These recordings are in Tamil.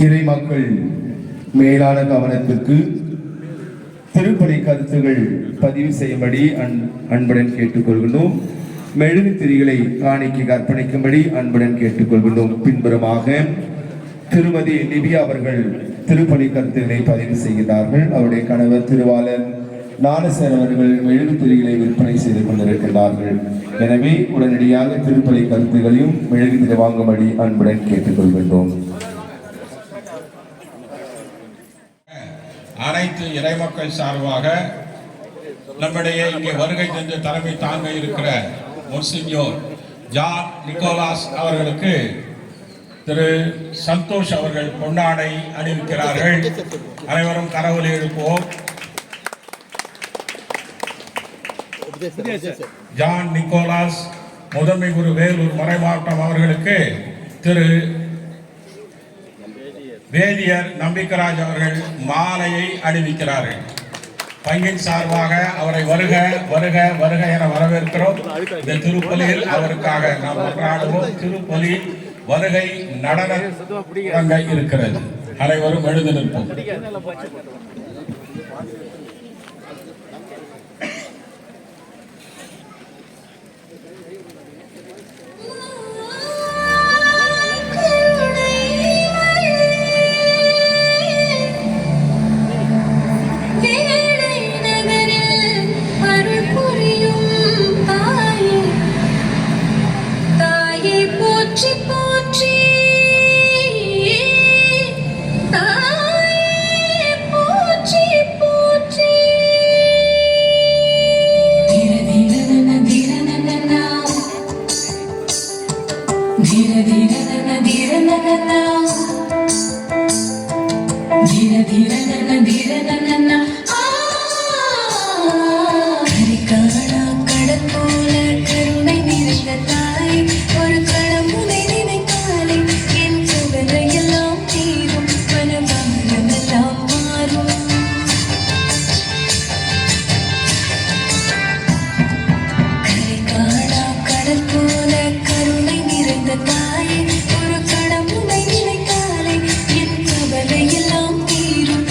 இறை மக்கள் மேலான கவனத்திற்கு திருப்பலி கருத்துகள் பதிவு செய்யும்படி அன்புடன் கேட்டுக்கொள்கின்றோம். மெழுகு திரிகளை காணிக்கு அர்ப்பணிக்கும்படி அன்புடன் கேட்டுக்கொள்கின்றோம். பின்புறமாக திருமதி லிபியா அவர்கள் திருப்பலி கருத்துக்களை பதிவு செய்கிறார்கள். அவருடைய கணவர் திருவாளர் ஞானசேகர் அவர்கள் மெழுகு திரிகளை விற்பனை செய்து கொண்டிருக்கிறார்கள். எனவே உடனடியாக திருப்பலி கருத்துகளையும் மெழுகு திரி வாங்கும்படி அன்புடன் கேட்டுக்கொள்கின்றோம். அனைத்து இறைமக்கள் சார்பாக நம்முடைய இங்கே வருகை தந்து தலைமை தாங்க இருக்கிற மொன்சிஞோர் ஜான் நிக்கோலாஸ் அவர்களுக்கு திரு சந்தோஷ் அவர்கள் பொன்னாடை அணிவிக்கிறார்கள். அனைவரும் கரவொலி எழுப்புவோம். ஜான் நிக்கோலாஸ் முதன்மை குரு வேலூர் மறைமாவட்டம் அவர்களுக்கு திரு வேதியர் நம்பிக்கராஜ் அவர்கள் மாலையை அணிவிக்கிறார்கள். பங்கின் சார்பாக அவரை வருக வருக வருக என வரவேற்கிறோம். இந்த திருப்பலியில் அவருக்காக நாம் கொண்டாடுவோம். திருப்பலி வருகை நடன இருக்கிறது. அனைவரும் எழுந்து நிற்போம். ஒரு கடவுளை நினைத்தாலே என் கவலை எல்லாம் தீரும்.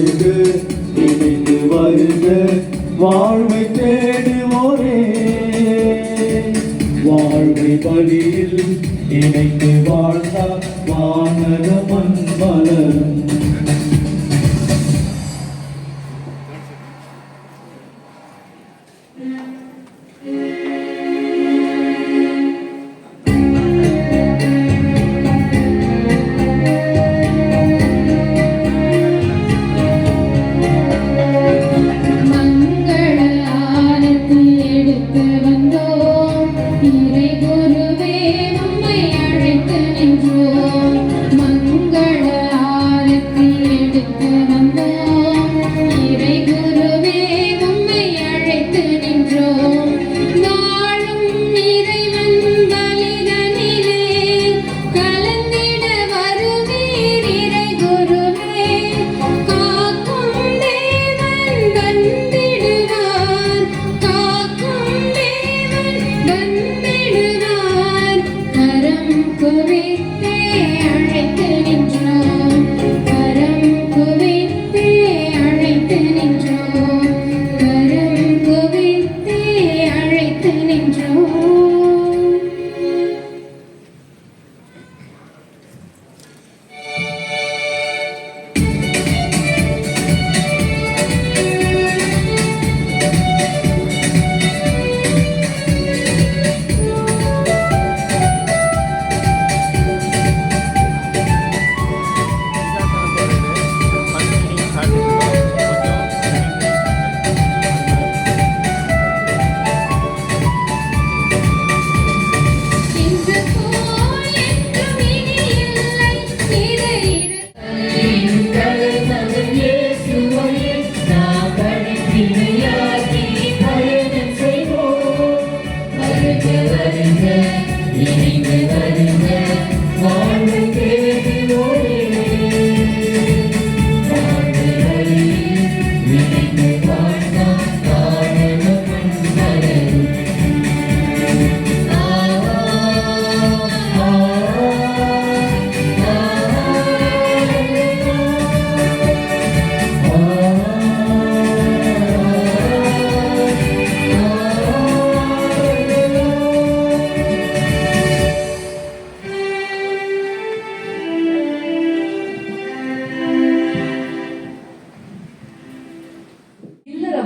இணைந்து வருக வாழ்வை தேடுவோரே வாழ்வை வழியில் இணைந்து வாழ்ந்தால் வானக மண் மலரும்.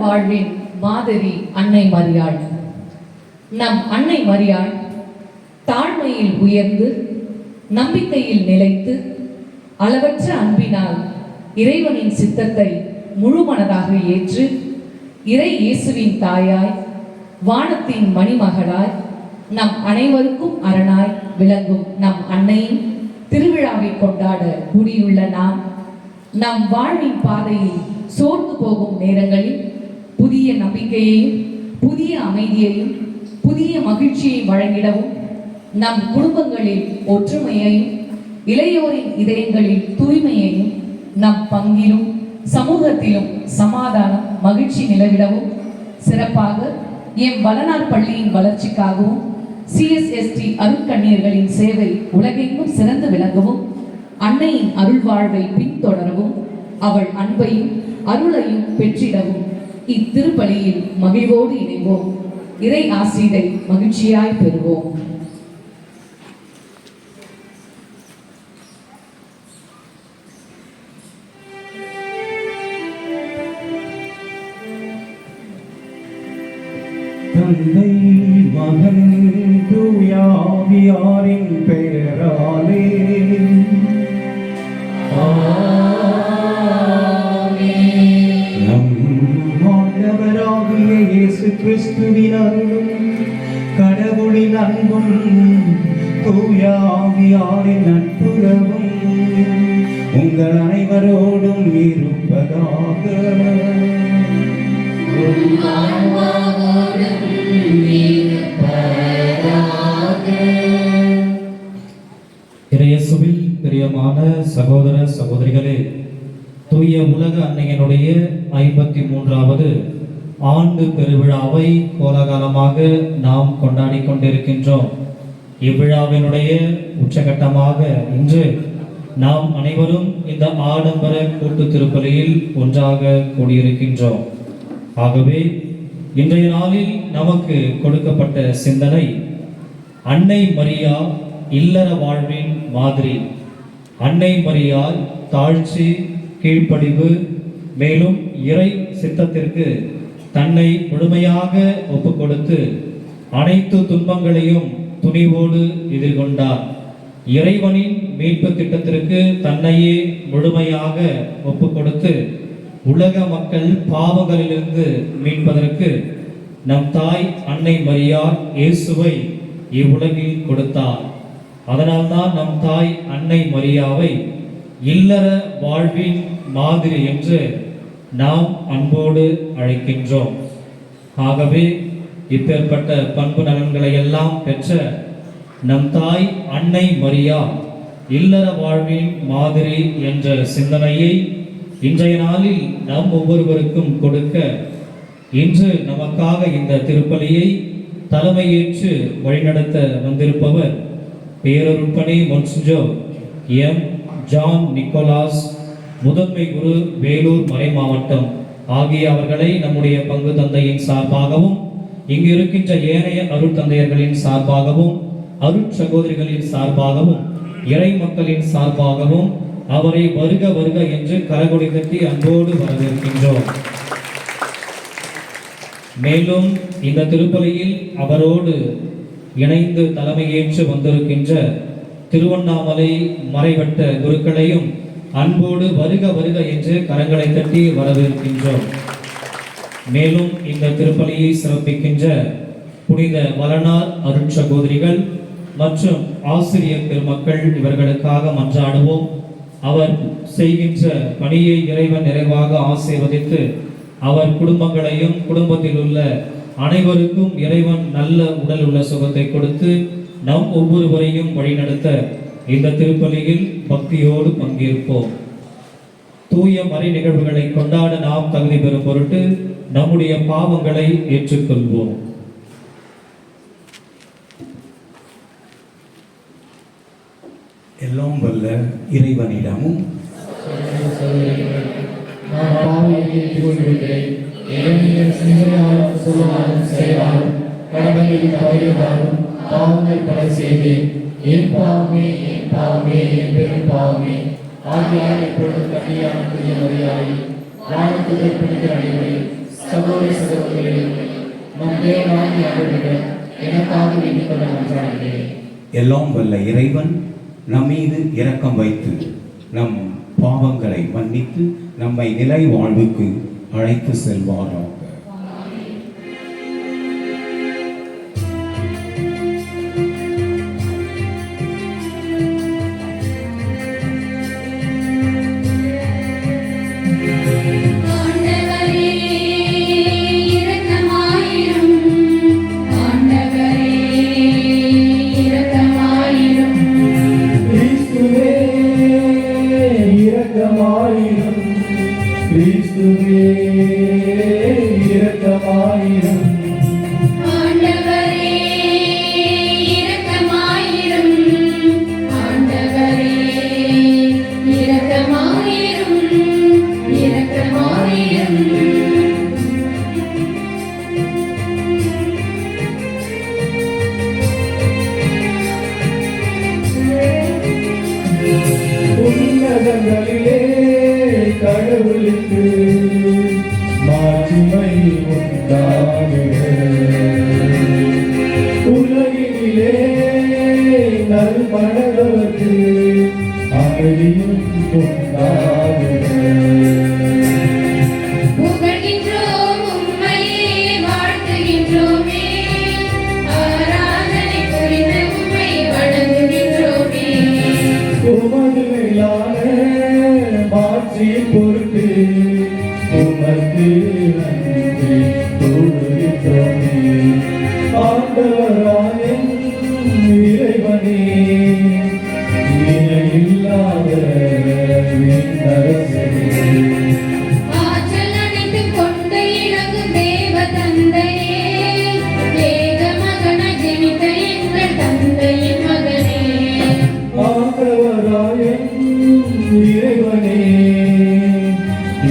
வாழ்வின் மாதிரி அன்னை மரியாள். நம் அன்னை மரியாள் தாழ்மையில் உயர்ந்து நம்பிக்கையில் நிலைத்து அளவற்ற அன்பினால் இறைவனின் சித்தத்தை முழுமனதாக ஏற்று இறை இயேசுவின் தாயாய் வானத்தின் மணிமகளாய் நம் அனைவருக்கும் அரணாய் விளங்கும் நம் அன்னையின் திருவிழாவை கொண்டாட கூடியுள்ள நாம் நம் வாழ்வின் பாதையில் சோர்ந்து போகும் நேரங்களில் புதிய நம்பிக்கையையும் புதிய அமைதியையும் புதிய மகிழ்ச்சியையும் வழங்கிடவும் நம் குடும்பங்களில் ஒற்றுமையையும் இளையோரின் இதயங்களில் தூய்மையையும் நம் பங்கிலும் சமூகத்திலும் சமாதானம் மகிழ்ச்சி நிலவிடவும் சிறப்பாக எம் வளனார் பள்ளியின் வளர்ச்சிக்காகவும் CSST அருட்கண்ணியர்களின் சேவை உலகெங்கும் சிறந்து விளங்கவும் அன்னையின் அருள் வாழ்வை பின்தொடரவும் அவள் அன்பையும் அருளையும் பெற்றிடவும் இத்திருப்பலியில் மகிழ்வோடு இணைவோம். இறை ஆசீரை மகிழ்ச்சியாய் பெறுவோம். தந்தை மகன் தூயாவியாரின் பெயராலே நம் ஆண்டவராகிய இயேசு கிறிஸ்துவின் அருளும் கடவுளின் அன்பும் தூயாவியாரின் நட்புறவும் உங்கள் அனைவரோடும் இருப்பதாக. இறையேசுவில் பிரியமான சகோதர சகோதரிகளே, தூய உலக அன்னையினுடைய 53வது ஆண்டு பெருவிழாவை கோலாகலமாக நாம் கொண்டாடி கொண்டிருக்கின்றோம். இவ்விழாவினுடைய உச்சகட்டமாக இன்று நாம் அனைவரும் இந்த ஆடம்பர கூட்டு திருப்பலியில் ஒன்றாக கூடியிருக்கின்றோம். ஆகவே இன்றைய நாளில் நமக்கு கொடுக்கப்பட்ட சிந்தனை அன்னை மரியா இல்லற வாழ்வின் மாதிரி. அன்னை மரியாள் தாழ்ச்சி, கீழ்ப்படிவு, மேலும் இறை சித்தத்திற்கு தன்னை முழுமையாக ஒப்புக்கொடுத்து அனைத்து துன்பங்களையும் துணிவோடு எதிர்கொண்டார். இறைவனின் மீட்பு திட்டத்திற்கு தன்னையே முழுமையாக ஒப்புக்கொடுத்து உலக மக்கள் பாவங்களிலிருந்து மீட்பதற்கு நம் தாய் அன்னை மரியாள் இயேசுவை இவ்வுலகில் கொடுத்தார். அதனால்தான் நம் தாய் அன்னை மரியாவை இல்லற வாழ்வின் மாதிரி என்று நாம் அன்போடு அழைக்கின்றோம். ஆகவே இப்பேற்பட்ட பண்பு நலன்களை எல்லாம் பெற்ற நம் தாய் அன்னை மரியா இல்லற வாழ்வின் மாதிரி என்ற சிந்தனையை இன்றைய நாளில் நம் ஒவ்வொருவருக்கும் கொடுக்க இன்று நமக்காக இந்த திருப்பலியை தலைமையேற்று வழிநடத்த வந்திருப்பவர் பேரருட்பணி மொன்சிஞ்சர் எம். ஜான் நிக்கோலாஸ், முதன்மை குரு, வேலூர் மறைமாவட்டம் ஆகிய அவர்களை நம்முடைய பங்கு தந்தையின் சார்பாகவும் இங்கு இருக்கின்ற ஏனைய அருட்தந்தையர்களின் சார்பாகவும் அருட்சகோதரிகளின் சார்பாகவும் இறை மக்களின் சார்பாகவும் அவரை வருக வருக என்று கரகொடி தட்டி அன்போடு வரவேற்கின்றோம். மேலும் இந்த திருப்பலியில் அவரோடு இணைந்து தலைமையேற்று வந்திருக்கின்ற திருவண்ணாமலை மறைவட்ட குருக்களையும் அன்போடு வருக வருக என்று கரங்களை தட்டி வரவேற்கின்றோம். மேலும் இந்த திருப்பலியை சிறப்பிக்கின்ற புனித வளனார் அருட்சகோதரிகள் மற்றும் ஆசிரியர் பெருமக்கள் இவர்களுக்காக மன்றாடுவோம். அவர் செய்கின்ற பணியை இறைவன் நிறைவாக ஆசீர்வதித்து அவர் குடும்பங்களையும் குடும்பத்தில் உள்ள அனைவருக்கும் இறைவன் நல்ல உடல் உள்ள சுகத்தை கொடுத்து நம் ஒவ்வொருவரையும் வழிநடத்த இந்த திருப்பலியில் பக்தியோடு பங்கேற்போம். தூய மறை நிகழ்வுகளை கொண்டாட நாம் தகுதி பெறும் பொருட்டு நம்முடைய பாவங்களை ஏற்றுக்கொள்வோம். எல்லாம் வல்ல இறைவனிடமும் நான் பாவியை ஏற்றுக்கொள்கிறேன். என்னுடைய சிந்தனையாலும் சொல்லாலும் செயலாலும் கடமையில் தவறியதாலும் பாவங்கள் பல செய்தேன். என் பாவமே, என் பாவமே, என் பெரும் பாவமே. ஆகியால் இப்பொழுது கண்ணியான புதிய மரியாதை வானத்துதல் புனித அடிகளில் சகோதர சகோதரிகளில் நம் தேவனாகி அவர்களிடம் எனக்காக வேண்டிக் கொள்ள மன்றாடுகிறேன். எல்லாம் வல்ல இறைவன் நம் மீது இரக்கம் வைத்து நம் பாவங்களை மன்னித்து நம்மை நிலை வாழ்வுக்கு அழைத்து செல்வாராக. உன்னதங்களிலே கடவுளுக்கு மாட்சிமை உண்டாகுக. உலகினிலே நல்மனதவர்க்கு அமைதியும் உண்டாகுக. புகழ்கின்றோம் உம்மையே, வாழ்த்துகின்றோமே, ஆராதனை புரிந்து உம்மை வணங்குகின்றோமே. உமது மேலான மாட்சியை பொறுத்து உமக்கு நன்றி கூறுகின்றோமே. ஆண்டவரான இறைவனே, இணையில்லாத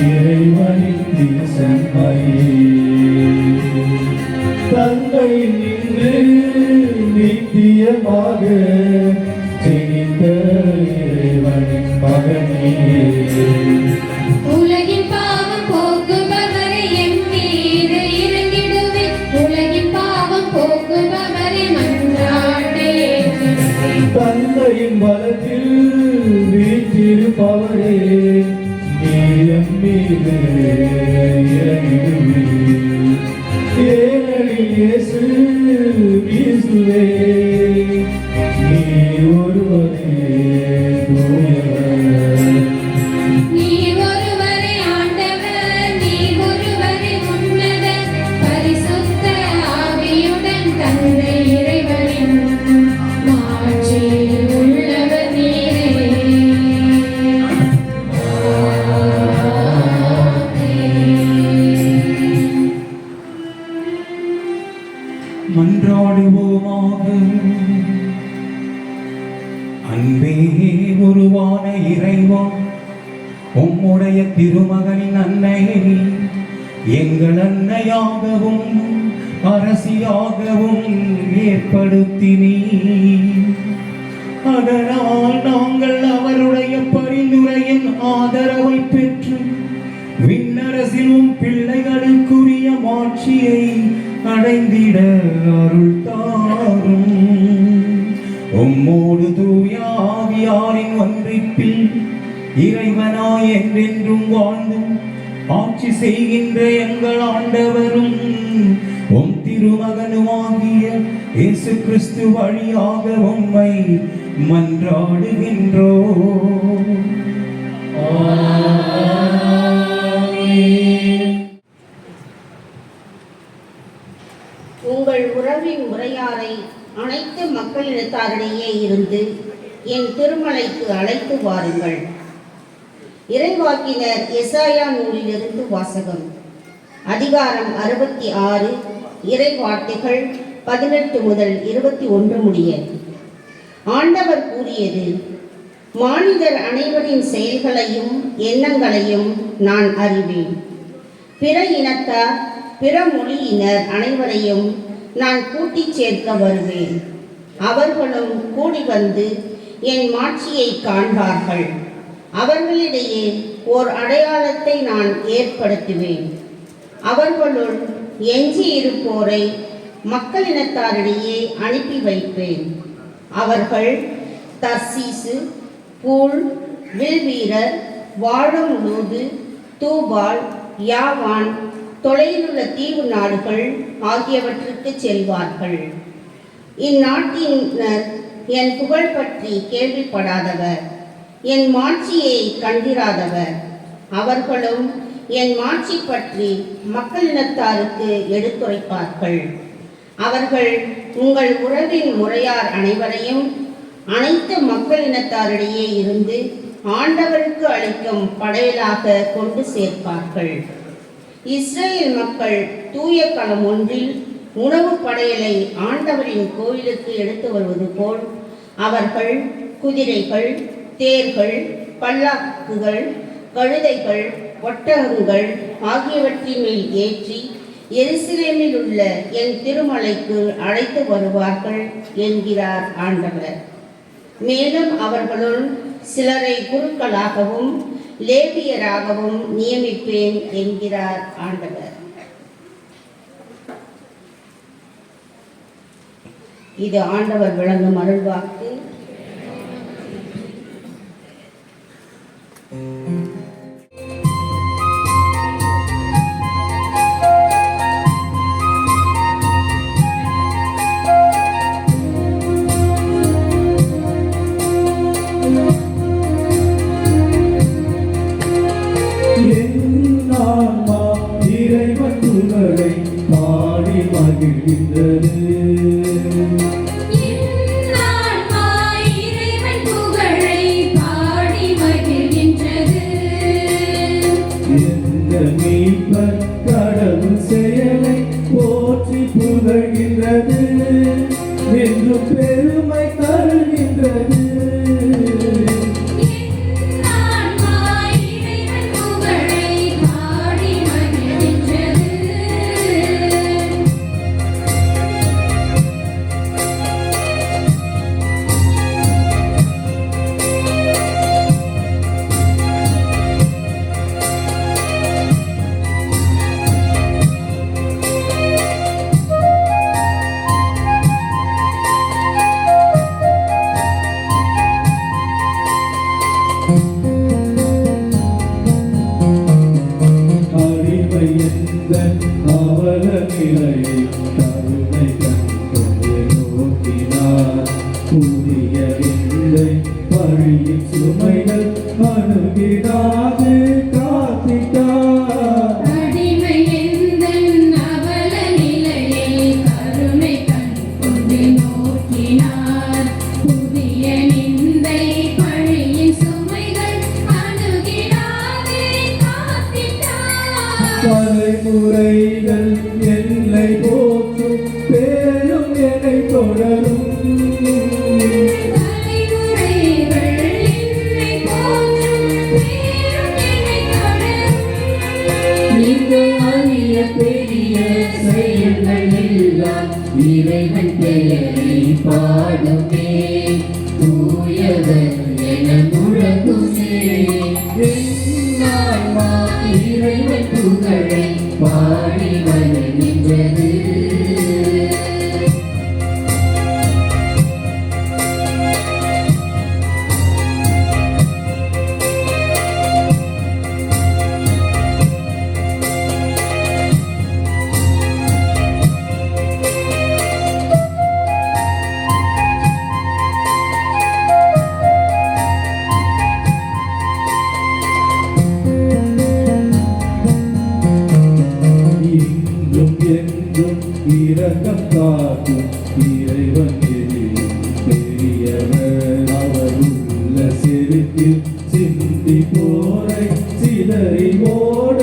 இறைவனின் திருசெம்மையே தந்தை நின்று நித்தியமாக ஜெனித்த இறைவனின் மகனே உலகின் பாவம் போக்குபவரை என் மீது இறங்கிடுவேன். உலகின் பாவம் போக்குபவரை மன்றாட்டை ஏற்றிடுவேன். தந்தையின் வலத்தில் வீற்றிருப்பவரே நீரம் மீது இறங்கிடுவே ஏனெனில் இயேசு கிறிஸ்துவே நீ ஒருவரே தூயவர். நீ ஒருவரே ஆண்டவர், நீ ஒருவரே உன்னதர், பரிசுத்த ஆவியுடன் தந்தை இறைவனின் மாட்சியில் உள்ளவர் நீரே. மன்றாடுவோமாக. அன்பே உருவான இறைவா, உம்முடைய திருமகனின் அன்னையை எங்கள் அன்னையாகவும் அரசியாகவும் ஏற்படுத்தினீ. அதனால் நாங்கள் அவருடைய பரிந்துரையின் ஆதரவை பெற்று விண்ணரசிலும் பிள்ளைகளுக்குரிய மாட்சியை அடைந்திட அருள் தாரும். உம்மோடு தூய ஆவியாரின் ஒன்றிப்பில் இறைவனாய் என்றென்றும் வாழ்ந்தும் ஆட்சி செய்கின்ற எங்கள் ஆண்டவரும் உம் திருமகனுமாகிய இயேசு கிறிஸ்து வழியாக உம்மை மன்றாடுகின்றோம். உங்கள் உறவின் முறையாரை அனைத்து மக்களினத்தாரிடையே இருந்து என் திருமலைக்கு அழைத்து வாருங்கள். இறைவாக்கினர் எசாயா நூலிலிருந்து வாசகம். அதிகாரம் 66, இறைவார்த்தைகள் 18 முதல் 21 முடிய. ஆண்டவர் கூறியது: மானிடர் அனைவரின் செயல்களையும் எண்ணங்களையும் நான் அறிவேன். பிற இனத்தார் பிற மொழியினர் அனைவரையும் நான் கூட்டிச் சேர்க்க வருவேன். அவர்களும் கூடி வந்து என் மாட்சியை காண்பார்கள். அவர்களிடையே ஓர் அடையாளத்தை நான் ஏற்படுத்துவேன். அவர்களுள் எஞ்சி இருப்போரை மக்களினத்தாரிடையே அனுப்பி வைப்பேன். அவர்கள் தர்சீசு, பூல், வில்வீரர், வாழமுலூது, தூபால், யாவான், தொலையிலுள்ள தீவு நாடுகள் ஆகியவற்றுக்கு செல்வார்கள். இந்நாட்டினர் என் புகழ் பற்றி கேள்விப்படாதவர், என் மாட்சியை கண்டிராதவர். அவர்களும் என் மாட்சி பற்றி மக்களினத்தாருக்கு எடுத்துரைப்பார்கள். அவர்கள் உங்கள் உறவின் முறையார் அனைவரையும் அனைத்து மக்களினத்தாரிடையே இருந்து ஆண்டவருக்கு அளிக்கும் படையலாக கொண்டு சேர்ப்பார்கள். இஸ்ரேல் மக்கள் தூய களம் ஒன்றில் உணவு படையலை ஆண்டவரின் கோயிலுக்கு எடுத்து வருவது போல் அவர்கள் குதிரைகள், தேர்கள், பல்லாக்குகள், கழுதைகள், ஒட்டகங்கள் ஆகியவற்றின் மேல் ஏற்றி எருசலேமில் உள்ள என் திருமலைக்கு அழைத்து வருவார்கள் என்கிறார் ஆண்டவர். மேலும் அவர்களுள் சிலரை குருக்களாகவும் லேவியராகவும் நியமிப்பேன் என்கிறார் ஆண்டவர். இது ஆண்டவர் வழங்கும் அருள்வாக்கு. இறைவன் புகழை பாடி மகிழ்கின்றது. மீட்பர் கடவுள் செயலை போற்றி புகழ்கின்றது என்று பெருமை தருகின்றது. நிலையை கருணை கண்டு நோக்கினார். புரியவில்லை வழியின் சுமைகள் அணுகிடாது காத்திட்டார். அடிமை எந்தன் அவல நிலையை கருணை கண்டு நோக்கினார். புதிய நிந்தை பழியின் சுமைகள் அணுகிடாதே காத்திட்டார். தலைமுறைகள் என்னை போற்றும் பேரும் என்னை தொடரும். தலைமுறைகள் என்னை போற்றும் பேரும் என்னை தொடரும். நீங்கள் அறிய பெரிய செயல்கள் எல்லாம் இறைவன் பெயரை பாடுமே. தூயவர் என முழங்குமே. என்னால்மா இறைவன் புகழை பாடி வருகின்றது. இன்றும் என்றும் இரக்கம் காட்டும் இறைவன் எதிலும் பெரியவர். அவர் உள்ள செருக்கில் சிந்தி போரை சிதறி ஓட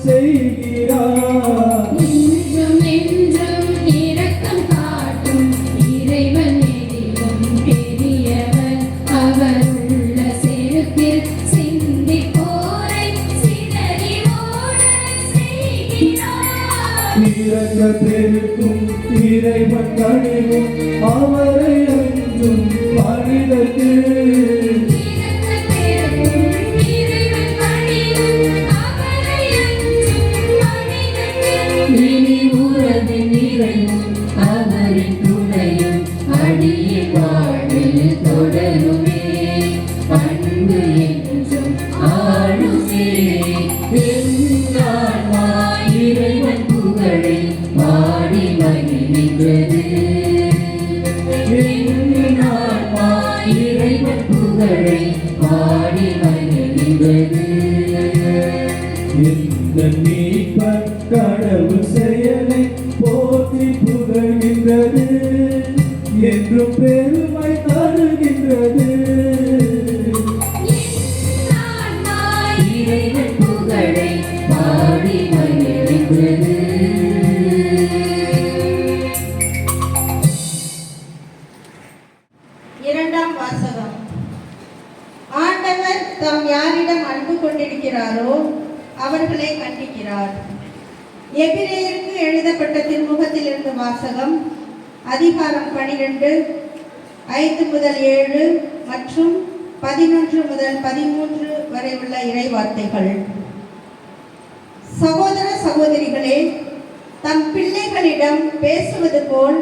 செய்கிறார். இன்றும் என்றும் இரக்கம் காட்டும் இறைவன் எதிலும் பெரியவர். அவர் உள்ள செருக்கில் சிந்தி போரை சிதறி ஓட செய்கிறார். இறக்க பெருக்கும் இறைவன் கழிவும் அவரை அஞ்சும் மனிதர்க்கு. இனி உறவின் நிறைவும் அவரின் துணையும் அடியே வாழ்வில் தொடருமே. அன்பு என்றும் ஆளுமே. என்னால்மா இறைவன் புகழை பாடி மகிழ்கின்றது. என்னால்மா இறைவன் புகழை பாடி மகிழ்கின்றது. இந்த மீட்பர் கடவுள் செயலை போற்றி புகழ்கின்றது. என்றும் பெருமை தருகின்றது. இறைவன் புகழை பாடி மகிழ்கின்றது. இரண்டாம் வாசகம். ஆண்டவர் தாம் யாரிடம் அன்பு கொண்டிருக்கிறாரோ அவர்களை கண்டிக்கிறார். எபிரேயருக்கு எழுதப்பட்ட திருமுகத்திலிருந்து வாசகம். அதிகாரம் 12 5 முதல் 7 மற்றும் 11 முதல் 13 வரை உள்ள இறைவார்த்தைகள். சகோதர சகோதரிகளே, தம் பிள்ளைகளிடம் பேசுவது போல்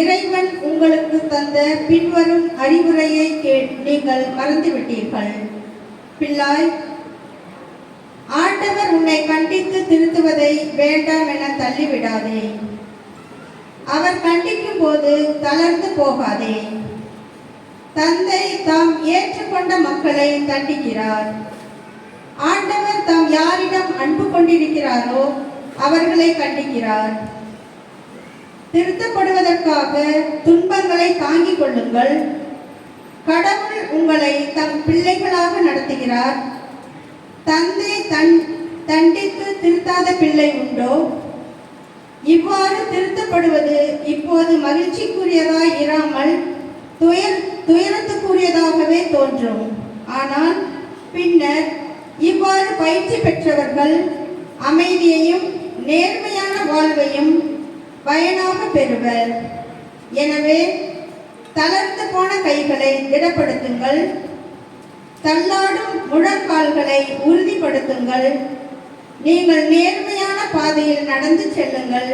இறைவன் உங்களுக்கு தந்த பின்வரும் அறிவுரையை நீங்கள் மறந்துவிட்டீர்கள். பிள்ளாய், ஆண்டவர் உன்னை கண்டித்து திருத்துவதை வேண்டாம் என தள்ளிவிடாதே. அவர் கண்டிக்கும் போது தளர்ந்து போகாதே. தந்தை தாம் ஏற்றுக்கொண்ட மக்களை தண்டிக்கிறார். ஆண்டவர் தாம் யாரிடம் அன்பு கொண்டிருக்கிறாரோ அவர்களை கண்டிக்கிறார். திருத்தப்படுவதற்காக துன்பங்களை தாங்கிக் கொள்ளுங்கள். கடவுள் உங்களை தம் பிள்ளைகளாக நடத்துகிறார். தந்தை தண்டித்து திருத்தாத பிள்ளை உண்டோ? இவ்வாறு திருத்தப்படுவது இப்போது மகிழ்ச்சிக்குரியதாய் இராமல் துயரத்துக்குரியதாகவே தோன்றும். ஆனால் பின்னர் இவ்வாறு பயிற்சி பெற்றவர்கள் அமைதியையும் நேர்மையான வாழ்வையும் பயனாக பெறுவர். எனவே தளர்ந்து போன கைகளை திடப்படுத்துங்கள். தள்ளாடும் முழங்கால்களை உறுதிப்படுத்துங்கள். நீங்கள் நேர்மையான பாதையில் நடந்து செல்லுங்கள்.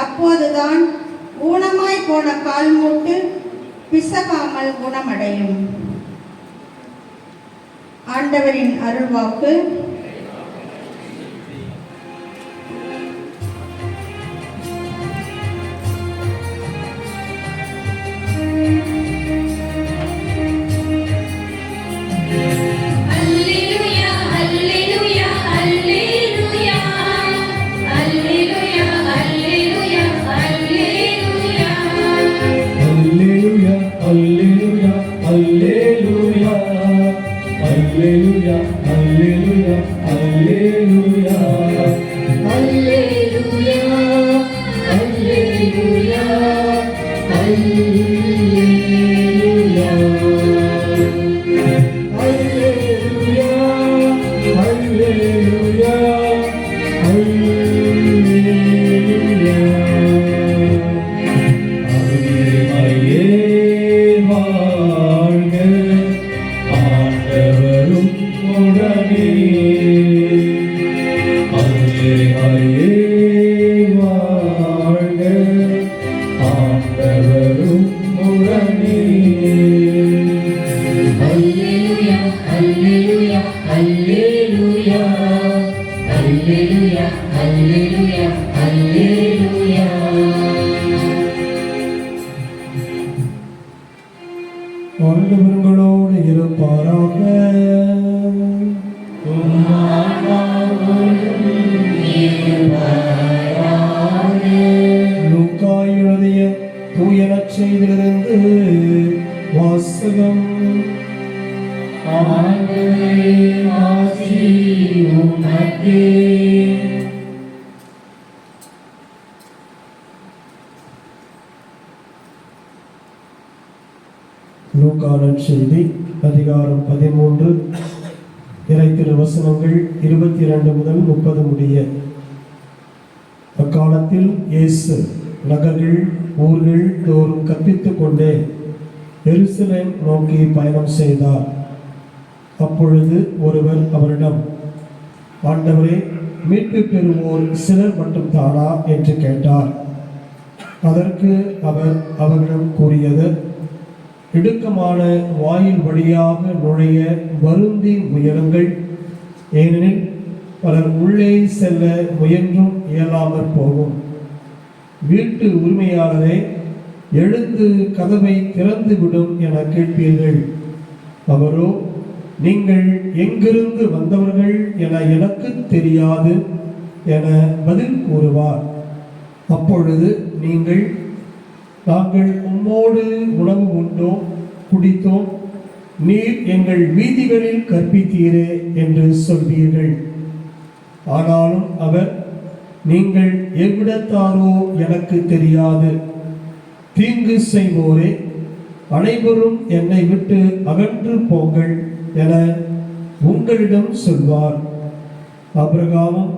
அப்போதுதான் ஊனமாய் போன கால் மூட்டு பிசகாமல் குணமடையும். ஆண்டவரின் அருள்வாக்கு. மரியே வாழ்க, ஆண்டவரும் உடனே. அல்லேலூயா அல்லேலூயா அல்லேலூயா அல்லேலூயா அல்லேலூயா அல்லேலூயா. ஆண்டவர்களோடு இருப்பாராக. லூக்கா எழுதிய தூய நற்செய்தியிலிருந்து வாசகம். லூக்கா நற்செய்தி அதிகாரம் 13 இறைத்திரு வசனங்கள் 22 முதல் 30 முடிய. அக்காலத்தில் இயேசு நகர்கள் ஊர்கள் தோறும் கற்பித்துக் கொண்டே எருசலேம் நோக்கி பயணம் செய்தார். அப்பொழுது ஒருவர் அவரிடம், ஆண்டவரே, மீட்பு பெறுவோர் சிலர் மட்டும் தானா என்று கேட்டார். அதற்கு அவர் அவரிடம் கூறியது, இடுக்கமான வாயில் வழியாக நுழைய வருந்தி முயலுங்கள். ஏனெனில் பலர் உள்ளே செல்ல முயன்றும் இயலாமற் போகும். வீட்டு உரிமையாளரே, எழுந்து கதவை திறந்துவிடும் என கேட்பீர்கள். அவரோ, நீங்கள் எங்கிருந்து வந்தவர்கள் என எனக்கு தெரியாது என பதில் கூறுவார். அப்பொழுது நீங்கள், நாங்கள் உம்மோடு உணவு உண்டோம் குடித்தோம், நீர் எங்கள் வீதிகளில் கற்பித்தீரே என்று சொல்வீர்கள். ஆனாலும் அவர், நீங்கள் எவ்விடத்தாரோ எனக்கு தெரியாது, தீங்கு செய்வோரே, அனைவரும் என்னை விட்டு அகன்று போங்கள் என உங்களிடம் சொல்வார். ஆபிரகாமும்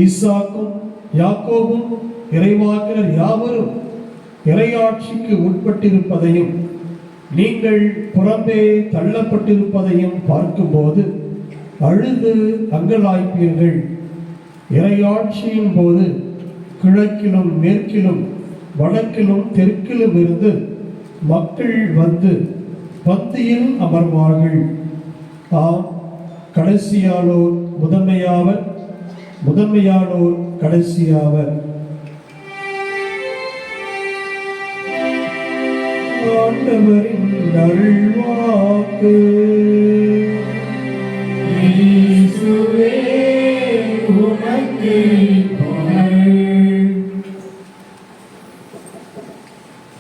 ஈசாக்கும் யாக்கோபும் இறைவாக்கினர் யாவரும் இறையாட்சிக்கு உட்பட்டிருப்பதையும் நீங்கள் புறம்பே தள்ளப்பட்டிருப்பதையும் பார்க்கும்போது அழுது அங்கலாய்ப்பீர்கள். இறையாட்சியின் போது கிழக்கிலும் மேற்கிலும் வடக்கிலும் தெற்கிலும் இருந்து மக்கள் வந்து பந்தியில் அமர்வார்கள். ஆம், கடைசியானோர் முதன்மையாவர், முதன்மையானோர் கடைசியாவர். ஆண்டவரின் அருள்வாக்கு. இயேசுவே உமக்கு புகழ்.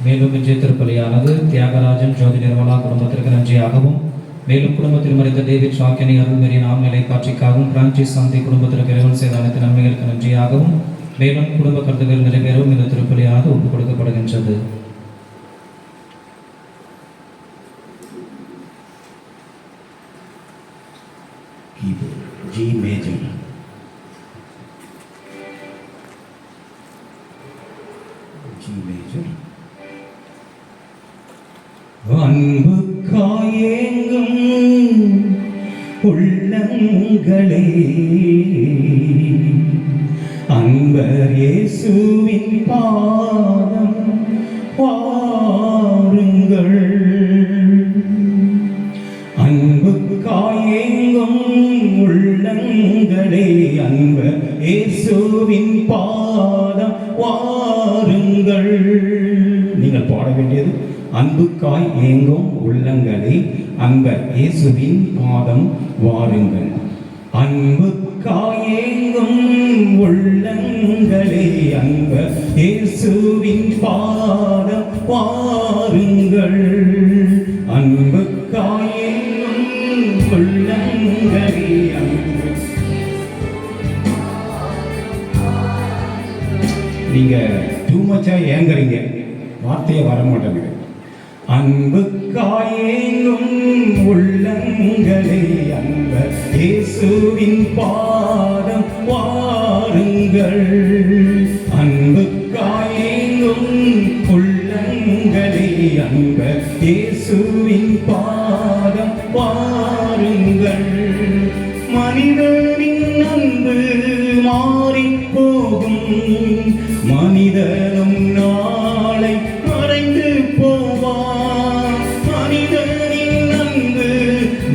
மேலும் இன்றைய திருப்பலியானது தியாகராஜன் ஜோதி நிர்மலா குடும்பத்திற்கு நன்றியாகவும், மேலும் குடும்பத்தில் மறைந்த டேவிட் ஷாக்கினி அருள்மேரி நாம் நிலை காட்சிக்காகவும், பிரான்சிஸ் சாந்தி குடும்பத்திற்கு இறைவன் செய்த அனைத்து நன்மைகளுக்கு நன்றியாகவும், மேலும் குடும்ப கருத்துக்கள் நிறைவேறவும் இந்த திருப்பலியானது ஒப்புக் கொடுக்கப்படுகின்றது. G major. G major. அன்பு காயேங்கும் உள்ளங்களே, அன்பர் இயேசுவின் பாதம் வாருங்கள். அன்பு காயேங்கும் உள்ளங்களே, அன்பர் இயேசுவின் பாதம் வாருங்கள். நீங்கள் பாட வேண்டியது, அன்புக்காய் ஏங்கும் உள்ளங்களே, அன்பர் இயேசுவின் பாதம் வாருங்கள். அன்புக்காய் ஏங்கும் உள்ளங்களே, அன்பர் இயேசுவின் பாதம் வாருங்கள். அன்புக்காய் ஏங்கும் உள்ளங்களே, நீங்க டூ மச்சா ஏங்குறீங்க, வார்த்தையே வர மாட்டேங்குது. அன்புக்காயேங்கும் உள்ளங்களே, அன்பர் இயேசுவின் பாதம் வாருங்கள். அன்புக்காயேங்கும் உள்ளங்களே, அன்பர் இயேசுவின் பாதம் வாருங்கள். மனிதனின் அன்பு மாறி மனிதனும் நாளை மறைந்து போவான். மனிதனின் அன்பு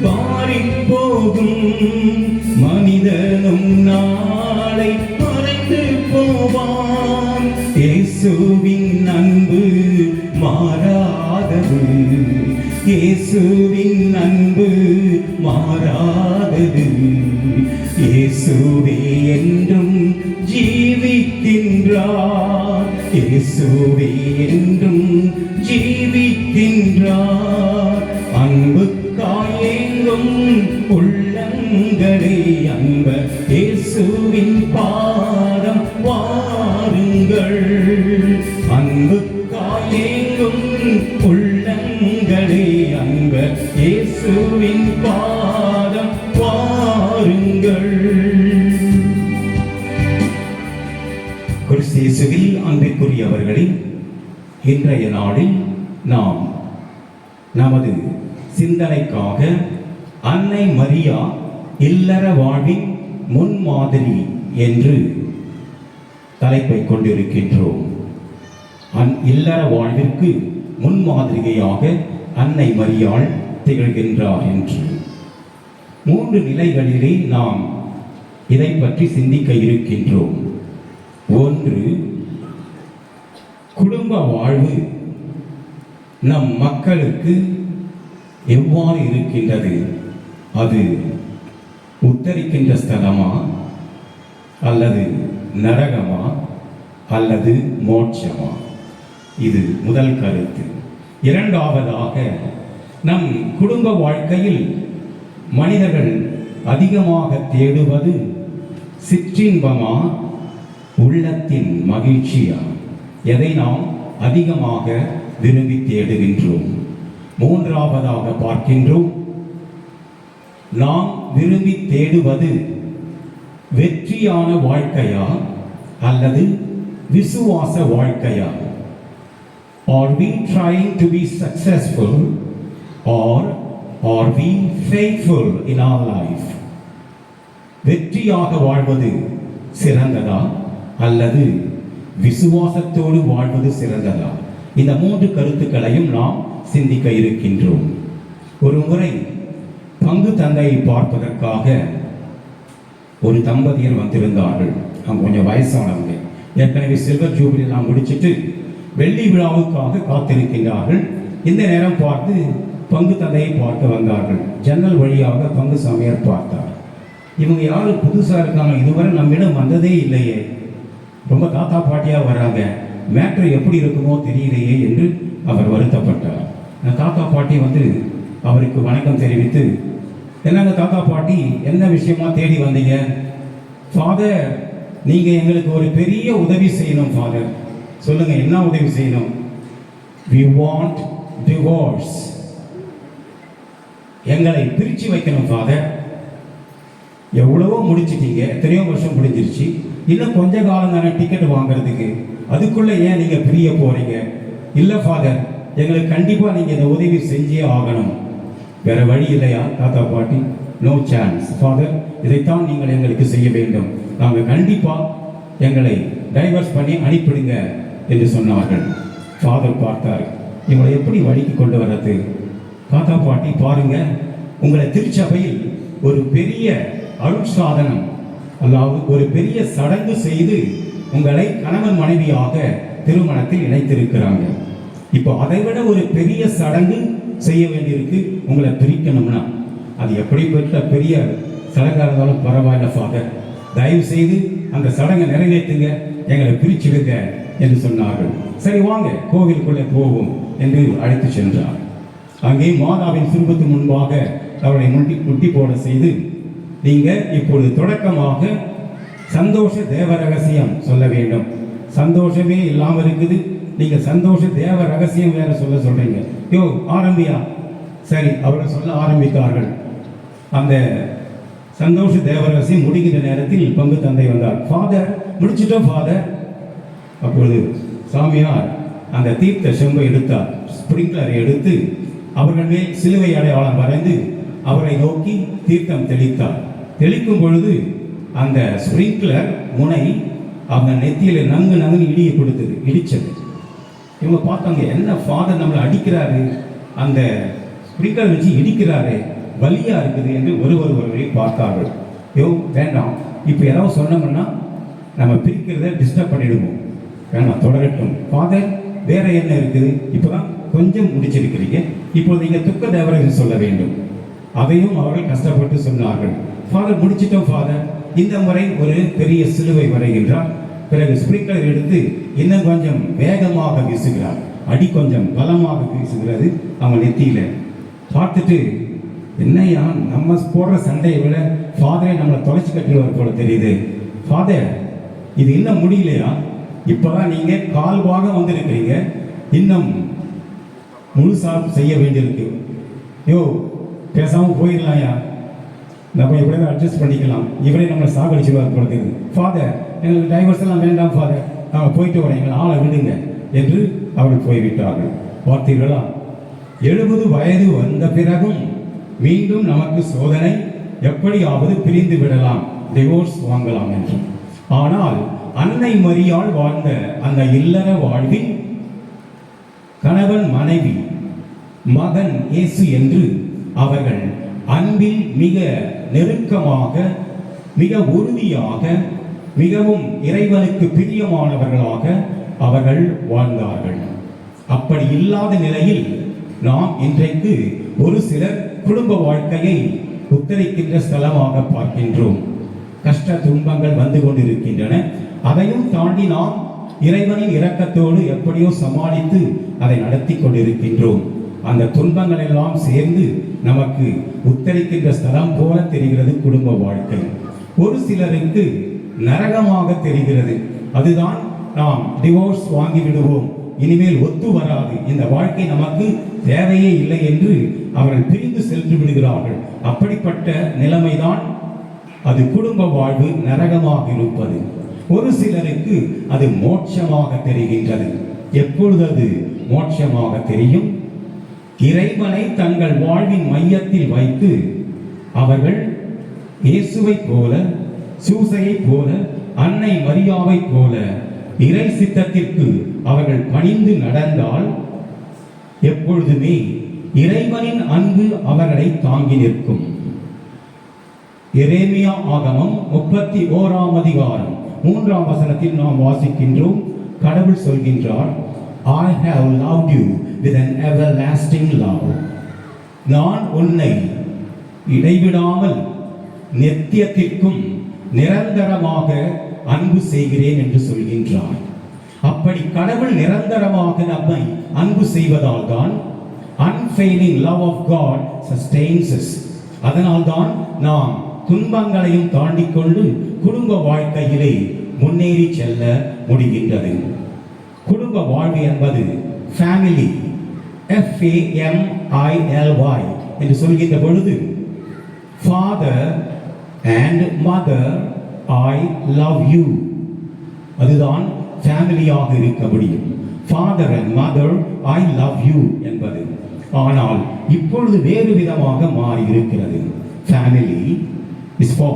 மாறிப் போகும். மனிதனும் நாளை மறைந்து போவான். இயேசுவின் அன்பு மாறாதது. இயேசுவின் அன்பு மாறாதது. இயேசுவே என்றும் ஜீவிக்கின்றார். இயேசுவே என்றும் ஜீவிக்கின்றார். அன்புக்காய் ஏங்கும் உள்ளங்களே, அன்ப இயேசுவின் பாதம் வாருங்கள். அன்புக்காய் ஏங்கும் உள்ளங்களே, அன்ப இயேசுவின் பாதம் வாருங்கள். கிறிஸ்து இயேசுவில் அன்பிற்குரியவர்களே, இன்றைய நாளில் நாம் நமது சிந்தனைக்காக அன்னை மரியா இல்லற வாழ்வின் முன்மாதிரி என்று தலைப்பை கொண்டிருக்கின்றோம். இல்லற வாழ்விற்கு முன்மாதிரியாக அன்னை மரியாள் திகழ்கின்றார் என்று 3 நிலைகளிலே நாம் இதை பற்றி சிந்திக்க இருக்கின்றோம். 1, குடும்ப வாழ்வு நம் மக்களுக்கு எவ்வாறு இருக்கின்றது? அது உத்தரிக்கின்ற ஸ்தலமா, அல்லது நரகமா, அல்லது மோட்சமா? இது முதல் கருத்து. இரண்டாவதாக, நம் குடும்ப வாழ்க்கையில் மனிதர்கள் அதிகமாக தேடுவது சிற்றின்பமா, உள்ளத்தின் மகிழ்ச்சியா? எதை நாம் அதிகமாக விரும்பி தேடுகின்றோம்? மூன்றாவதாக பார்க்கின்றோம், நாம் விரும்பி தேடுவது வெற்றியான வாழ்க்கையா, அல்லது விசுவாச வாழ்க்கையா? Are we trying to be successful, or are we faithful in our life? வெற்றியாக வாழ்வது சிறந்ததா, அல்லது விசுவாசத்தோடு வாழ்வது சிறந்ததா? இந்த 3 கருத்துக்களையும் நாம் சிந்திக்க இருக்கின்றோம். ஒரு முறை பங்கு தந்தையை பார்ப்பதற்காக ஒரு தம்பதியர் வந்திருந்தார்கள். அவங்க கொஞ்சம் வயசானவங்க, ஏற்கனவே சில்வர் ஜூபிலி எல்லாம் முடிச்சுட்டு வெள்ளி விழாவுக்காக காத்திருக்கின்றார்கள். இந்த நேரம் பார்த்து பங்கு தந்தையை பார்க்க வந்தார்கள். ஜன்னல் வழியாக பங்கு சாமியார் பார்த்தார். இவங்க யாரும் புதுசாக இருக்காங்க, இதுவரை நம்மிடம் வந்ததே இல்லையே, ரொம்ப தாத்தா பாட்டியாக வராங்க, மேட்ரு எப்படி இருக்குமோ தெரியலையே என்று அவர் வருத்தப்பட்டார். தாத்தா பாட்டி வந்து அவருக்கு வணக்கம் தெரிவித்து, என்னங்க தாத்தா பாட்டி, என்ன விஷயமா தேடி வந்தீங்க? ஃபாதர், நீங்கள் எங்களுக்கு ஒரு பெரிய உதவி செய்யணும் ஃபாதர். சொல்லுங்க, என்ன உதவி செய்யணும்? We want divorce. எங்களை பிரித்து வைக்கணும் ஃபாதர். எவ்வளவோ முடிச்சிட்டீங்க, எத்தனையோ வருஷம் முடிஞ்சிருச்சு, இன்னும் கொஞ்ச காலம் தானே டிக்கெட் வாங்குறதுக்கு, அதுக்குள்ளே ஏன் நீங்கள் பிரிய போகிறீங்க? இல்லை ஃபாதர், எங்களுக்கு கண்டிப்பாக நீங்கள் இந்த உதவி செஞ்சே ஆகணும். வேற வழி இல்லையா தாத்தா பாட்டி? நோ சான்ஸ் ஃபாதர், இதைத்தான் நீங்கள் எங்களுக்கு செய்ய வேண்டும். நாங்கள் கண்டிப்பாக எங்களை டைவர்ஸ் பண்ணி அனுப்பிடுங்க என்று சொன்னார்கள். ஃபாதர் பார்த்தார், இவங்களை எப்படி வழிக்கு கொண்டு வர்றது? தாத்தா பாட்டி பாருங்க, உங்களை திருச்சபையில் ஒரு பெரிய அருட்சாதனம், அதாவது ஒரு பெரிய சடங்கு செய்து உங்களை கணவன் மனைவியாக திருமணத்தில் இணைத்திருக்கிறாங்க. இப்போ அதை விட ஒரு பெரிய சடங்கு செய்ய வேண்டியிருக்கு. உங்களை பிரிக்கணும்னா அது எப்படிப்பட்ட பெரிய சடங்காக இருந்தாலும் பரவாயில்ல ஃபாதர், தயவு செய்து அந்த சடங்கை நிறைவேற்றுங்க, எங்களை பிரிச்சிடுங்க என்று சொன்னார்கள். சரி வாங்க கோவிலுக்குள்ளே போவோம் என்று அழைத்து சென்றார். அங்கே மாதாவின் சுரூபத்து முன்பாக அவளை முட்டி போட செய்து, நீங்க இப்பொழுது தொடக்கமாக சந்தோஷ தேவ ரகசியம் சொல்ல வேண்டும். சந்தோஷமே இல்லாமல் இருக்குது, நீங்க சந்தோஷ தேவ ரகசியம் வேற சொல்றீங்க. யோ ஆரம்பியா? சரி, அவர்கள் சொல்ல ஆரம்பித்தார்கள். அந்த சந்தோஷ தேவ ரகசியம் முடிகின்ற நேரத்தில் பங்கு தந்தை வந்தார். ஃபாதர், முடிச்சிட்டோம் ஃபாதர். அப்பொழுது சாமியார் அந்த தீர்த்த செம்பை எடுத்தார், ஸ்பிரிங்க்லரை எடுத்து அவர்கள் மேல் சிலுவை அடையாளம் வரைந்து அவரை நோக்கி தீர்த்தம் தெளித்தார். தெளிக்கும் பொழுது அந்த ஸ்பிரிங்க்லர் முனை அவங்க நெத்தியில நங்குன்னு இடிச்சது. இவங்க பார்த்தாங்க, என்ன ஃபாதர் நம்மளை அடிக்கிறாரு, அந்த ஸ்பிரிங்கர் வச்சு இடிக்கிறாரு, வலியா இருக்குது என்று ஒருவரை பார்த்தார்கள். வேண்டாம், இப்போ யாராவது சொன்னோம்னா நம்ம பிரிக்கிறத டிஸ்டர்ப் பண்ணிடுவோம், வேணாம் தொடரட்டும். ஃபாதர் வேற என்ன இருக்குது, இப்போதான் கொஞ்சம் முடிச்சிருக்கிறீங்க, இப்போது நீங்கள் துக்க தேவரை சொல்ல வேண்டும். அதையும் அவர்கள் கஷ்டப்பட்டு சொன்னார்கள். ஃபாதர் முடிச்சிட்டோம் ஃபாதர், இந்த முறை ஒரு பெரிய சிலுவை வரைகின்றார். பிறகு ஸ்பிரிங்கர் எடுத்து இன்னும் கொஞ்சம் வேகமாக வீசுகிறார், அடி கொஞ்சம் பலமாக வீசுகிறது அவங்க நெத்தியில. பார்த்துட்டு, என்னையா நம்ம போடுற சண்டையை விட ஃபாதரே நம்மளை தொலைச்சி கட்டிடுவார் போல தெரியுது. ஃபாதர் இது இன்னும் முடியலையா, இப்போதான் நீங்க கால் பாகம் வந்திருக்கிறீங்க, இன்னும் முழுசா செய்ய வேண்டியிருக்கு. பேசாம போயிடலாம்யா, நம்ம எப்படியாவது அட்ஜஸ்ட் பண்ணிக்கலாம், இவரே நம்மளை சாகடிச்சுவார் போல தெரியுது. ஃபாதர் எங்களுக்கு டைவர்ஸ் எல்லாம் வேண்டாம் ஃபாதர், நாங்கள் போயிட்டு வரோம், எங்களை ஆளை விடுங்க என்று அவர்கள் போய்விட்டார்கள். பார்த்தீர்களா, 70 வயது வந்த பிறகும் மீண்டும் நமக்கு சோதனை, எப்படியாவது பிரிந்து விடலாம், டிவோர்ஸ் வாங்கலாம் என்று. ஆனால் அன்னை மரியாள் வாழ்ந்த அந்த இல்லற வாழ்வில் கணவன் மனைவி மகன் இயேசு என்று அவர்கள் அன்பில் மிக நெருக்கமாக, மிக உறுதியாக, மிகவும் இறைவனுக்கு பிரியமானவர்களாக அவர்கள் வாழ்ந்தார்கள். அப்படி இல்லாத நிலையில் நாம் இன்றைக்கு ஒரு சிலர் குடும்ப வாழ்க்கையை உத்தரிக்கின்ற ஸ்தலமாக பார்க்கின்றோம். கஷ்ட துன்பங்கள் வந்து கொண்டிருக்கின்றன, அதையும் தாண்டி நாம் இறைவனின் இரக்கத்தோடு எப்படியோ சமாளித்து அதை நடத்தி கொண்டிருக்கின்றோம். அந்த துன்பங்கள் எல்லாம் சேர்ந்து நமக்கு உத்தரிக்கின்ற ஸ்தலம் போல தெரிகிறது குடும்ப வாழ்க்கை. ஒரு சிலருக்கு நரகமாக தெரிகிறது. அதுதான் நாம் டிவோர்ஸ் வாங்கி விடுவோம், இனிமேல் ஒத்து வராது, இந்த வாழ்க்கை நமக்கு தேவையே இல்லை என்று அவர்கள் பிரிந்து சென்று விடுகிறார்கள். அப்படிப்பட்ட நிலைமைதான் அது குடும்ப வாழ்வு நரகமாக இருப்பது. ஒரு சிலருக்கு அது மோட்சமாக தெரிகின்றது. எப்பொழுது அது மோட்சமாக தெரியும்? இறைவனை தங்கள் வாழ்வின் மையத்தில் வைத்து அவர்கள் இயேசுவை போல, சூசையை போல, அன்னை மரியாவை போல இறை சித்தத்திற்கு அவர்கள் பணிந்து நடந்தால் எப்பொழுதுமே இறைவனின் அன்பு அவர்களை தாங்கி நிற்கும். எரேமியா ஆகமம் 31ஆம் அதிகாரம் 3ஆம் வசனத்தில் நாம் வாசிக்கின்றோம். கடவுள் சொல்கின்றார், I have loved you with an everlasting love. நான் உன்னை இடைவிடாமல் நித்தியத்திற்கும் நிரந்தரமாக அன்பு செய்கிறேன் என்று சொல்கின்றார். அப்படி கடவுள் நிரந்தரமாக நம்மை அன்பு செய்வதால் தான் unfailing love of God sustains us. அதனால்தான் நாம் துன்பங்களையும் தாண்டிக் கொண்டு குடும்ப வாழ்க்கையிலே முன்னேறி செல்ல முடிகின்றது. குடும்ப வாழ்வு என்பது ஃபேமிலி, FAMILY என்று சொல்கின்ற பொழுது father and mother I love you, அதுதான் ஃபேமிலியாக இருக்க முடியும். Father and mother I love you என்பது. ஆனால் இப்பொழுது வேறு விதமாக மாறி இருக்கிறது. Family is for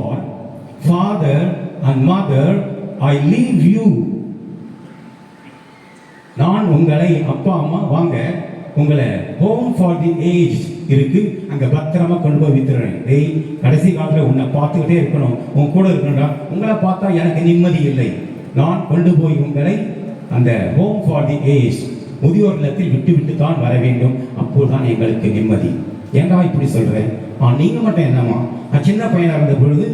father and mother I leave you. நான் உங்களை அப்பா அம்மா வாங்க, உங்களை ஹோம் ஃபார் தி ஏஜ் இருக்கு, அங்க பத்திரமா கொண்டு போய் வித்துறேன். கடைசி காலத்துல உன்னை பார்த்துக்கிட்டே இருக்கணும், உன் கூட இருக்கணும்டா, உங்களை பார்த்தா எனக்கு நிம்மதி இல்லை, நான் கொண்டு போய் உங்களை அந்த ஹோம் ஃபார் தி ஏஜ் முதியோர் இல்லத்தில் விட்டு தான் வர வேண்டும், அப்போதுதான் எங்களுக்கு நிம்மதி. ஏண்டா இப்படி சொல்றேன்? நீங்க மட்டும் என்னமா, நான் சின்ன பையனாக இருந்த பொழுது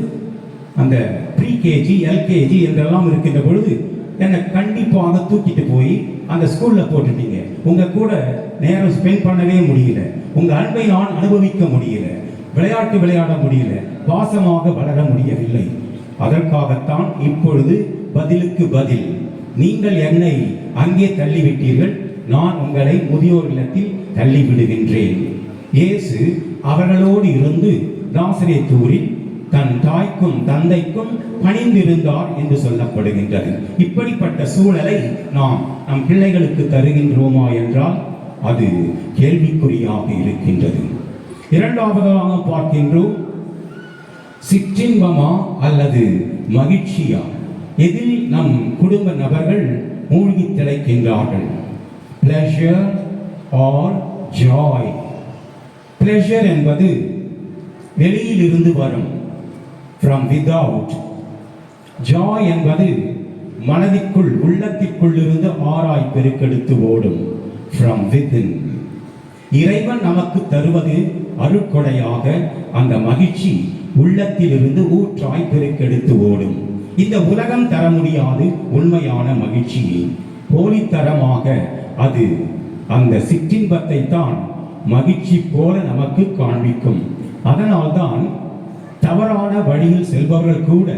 அந்த ப்ரீகேஜி எல்கேஜி என்றெல்லாம் இருக்கின்ற பொழுது என்னை கண்டிப்பாக தூக்கிட்டு போய் அந்த ஸ்கூல்ல போட்டுட்டீங்க. உங்க கூட நேரம் ஸ்பெண்ட் பண்ணவே முடியல, உங்க அன்பை நான் அனுபவிக்க முடியல, விளையாட்டு விளையாட முடியல, பாசமாக வளர முடியவில்லை. அதற்காகத்தான் இப்பொழுது பதிலுக்கு பதில் நீங்கள் என்னை அங்கே தள்ளிவிட்டீர்கள், நான் உங்களை முதியோர் இல்லத்தில் தள்ளி விடுகின்றேன். இயேசு அவர்களோடு இருந்து நாசரேத்தூரில் தன் தாய்க்கும் தந்தைக்கும் பணிந்திருந்தார் என்று சொல்லப்படுகின்றது. இப்படிப்பட்ட சூழலை நாம் நம் பிள்ளைகளுக்கு தருகின்றோமா என்றால் அது கேள்விக்குறியாக இருக்கின்றது. இரண்டாவதாக பார்க்கின்றோம், சிற்றின்பமா அல்லது மகிழ்ச்சியா? இதில் நம் குடும்ப நபர்கள் மூழ்கி திளைக்கின்றார்கள். pleasure or joy. pleasure என்பது வெளியில் இருந்து வரும், from without. joy என்பது மனதிற்குள் உள்ளத்திற்குள் இருந்து ஆராய் பெருக்கெடுத்து ஓடும், from within. இறைவன் நமக்கு தருவது அருட்கொடையாக அந்த மகிழ்ச்சி உள்ளத்திலிருந்து ஊற்றாய் பெருக்கெடுத்து ஓடும். இந்த உலகம் தர முடியாது உண்மையான மகிழ்ச்சியை. போலித்தரமாக அது அந்த சிற்றின்பத்தை தான் மகிழ்ச்சி போல நமக்கு காண்பிக்கும். அதனால்தான் தவறான வழியில் செல்பவர்கள் கூட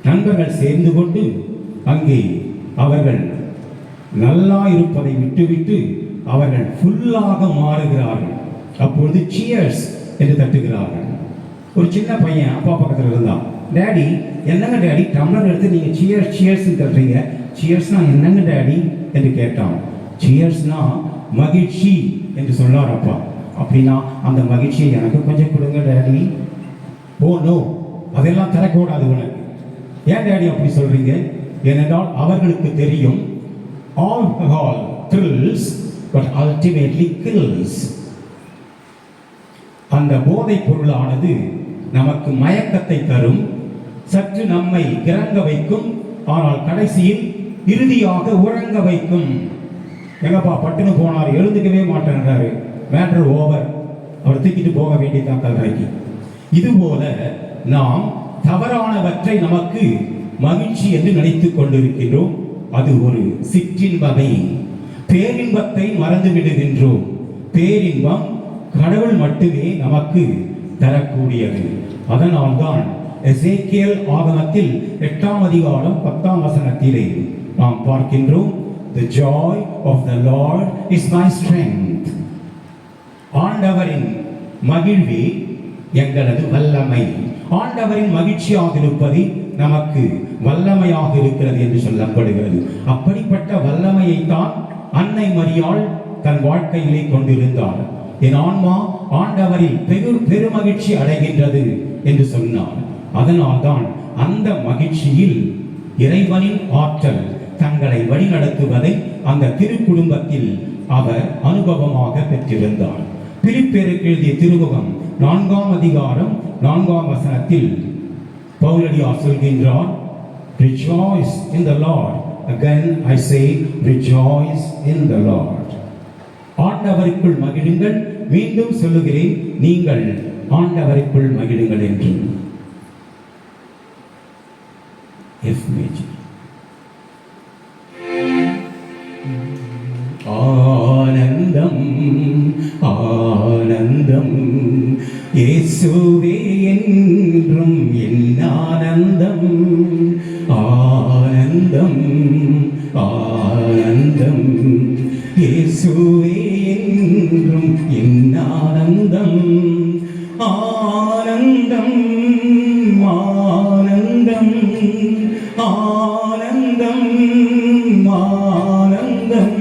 நண்பர்கள் சேர்ந்து கொண்டு அங்கே அவர்கள் நல்லா இருப்பதை விட்டுவிட்டு அவர்கள் ஃபுல்லாக மாறுகிறார்கள். அப்பொழுது சியர்ஸ் என்று தட்டுகிறார்கள். ஒரு சின்ன பையன் அப்பா பக்கத்தில் இருந்தான். டேடி, என்னங்க டேடி டம்ளர் எடுத்து நீங்கள் சியர்ஸ் சியர்ஸ் தட்டுறீங்க, சியர்ஸ்னா என்னங்க டேடி என்று கேட்டான். சியர்ஸ்னா மகிழ்ச்சி என்று சொன்னார் அப்பா. அப்படின்னா அந்த மகிழ்ச்சியை எனக்கு கொஞ்சம் கொடுங்க டேடி. ஓ நோ, அதெல்லாம் தரக்கூடாது உனக்கு. ஏன் டேடி அப்படி சொல்றீங்க? ஏனென்றால் அவர்களுக்கு தெரியும், alcohol thrills but ultimately kills. அந்த போதைப் பொருளானது நமக்கு மயக்கத்தை தரும், சற்று நம்மை கிறங்க வைக்கும், ஆனால் கடைசியில் இறுதியாக உறங்க வைக்கும். எங்கப்பா பட்டுன்னு போனார், எழுந்துக்கவே மாட்டேன்றாரு, மேட்டர் ஓவர், அவர் தூக்கிட்டு போக வேண்டியதான் கல்றைக்கு. இதுபோல நாம் தவறானவற்றை நமக்கு மகிழ்ச்சி என்று நினைத்துக் கொண்டிருக்கின்றோம். அது ஒரு சிற்றின்பமே. பேரின்பத்தை மறந்து விடுகின்றோம். பேரின்பம் கடவுள் மட்டுமே நமக்கு தரக்கூடியது. அதனால்தான் எசேக்கியேல் ஆகமத்தில் 8ஆம் அதிகாரம் 10ஆம் வசனத்திலே நாம் பார்க்கின்றோம், the joy of the Lord is my strength. ஆண்டவரின் மகிழ்வே எங்களது வல்லமை. ஆண்டவரின் மகிழ்ச்சியாக இருப்பது நமக்கு வல்லமையாக இருக்கிறது என்று சொல்லப்படுகிறது. அப்படிப்பட்ட வல்லமையை தான் அன்னை மரியாள் தன் வாழ்க்கையிலே கொண்டிருந்தார். என் ஆன்மா ஆண்டவரில் பெருமகிழ்ச்சி அடைகின்றது என்று சொன்னார். அதனால்தான் அந்த மகிழ்ச்சியில் இறைவனின் ஆற்றல் தங்களை வழிநடத்துவதை அந்த திருக்குடும்பத்தில் அவர் அனுபவமாக பெற்றிருந்தார். பிலிப்பியருக்கு எழுதிய திருமுகம் 4ஆம் அதிகாரம் 4ஆம் வசனத்தில் பவுலடியார் சொல்கின்றார், rejoice in the Lord. Again I say, rejoice in the Lord. ஆண்டவருக்குள் மகிழுங்கள். மீண்டும் சொல்லுகிறேன், நீங்கள் ஆண்டவருக்குள் மகிழுங்கள் என்று. F major. ஆனந்தம் ஆனந்தம் இயேசுவே என்றும் என் ஆனந்தம். ஆனந்தம் ஆனந்தம் இயேசுவே என்றும் என் ஆனந்தம். ஆனந்தம் ஆனந்தம் ஆனந்தம் ஆனந்தம்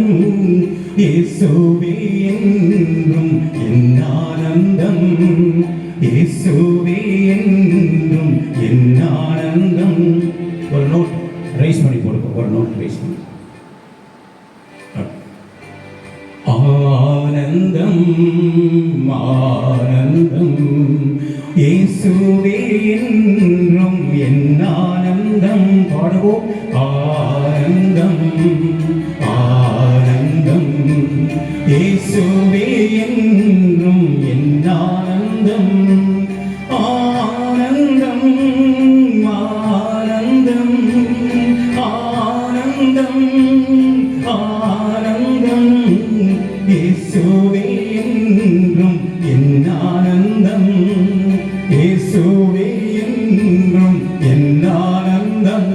இயேசுவே என்றும் என் ஆனந்தம். இயேசுவே என்றும் என் ஆனந்தம். ஒரு நோட் ரைஸ் பண்ணி போடுங்க, ஒரு நோட் ரைஸ் பண்ணி. ஆனந்தம் ஆனந்தம் இயேசுவே என்றும் என் ஆனந்தம். பாடுவோம். ஆனந்தம் ஆனந்தம் இயேசுவே என்றும் என் ஆனந்தம். ஆனந்தம் ஆனந்தம் ஆனந்தம் ஆனந்தம் இயேசுவே என்றும் என் ஆனந்தம். இயேசுவே என்றும் என் ஆனந்தம்.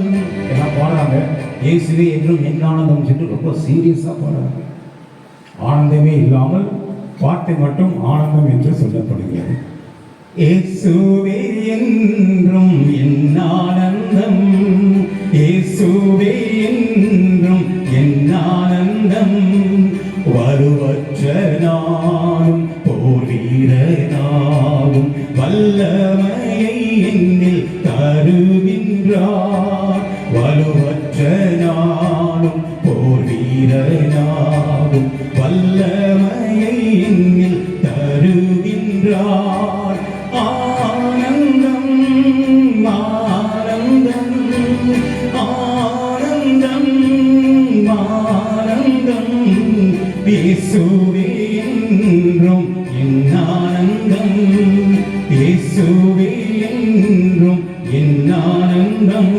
எல்லாம் பாடுறாங்க, இயேசுவே என்றும் என் ஆனந்தம் சொல்லிட்டு ரொம்ப சீரியஸாக பாடுறாங்க. ஆனந்தமே இல்லாமல் வார்த்தை மட்டும் ஆனந்தம் என்று சொல்லப்படுகிறது. இயேசுவே என்றும் என் ஆனந்தம். இயேசுவே என்றும் என் ஆனந்தம். வருவற்ற நானும் போர் வீரனாகும் வல்லமையை என்னில் தருகின்றார். வலுவற்ற நானும் போர் வீரனாகும் வல்லமையை என்னில் தருகின்றார். ஆனந்தம் ஆனந்தம் ஆனந்தம் ஆனந்தம் இயேசுவே என்றும் என் ஆனந்தம். இயேசுவே என்றும் என் ஆனந்தம்.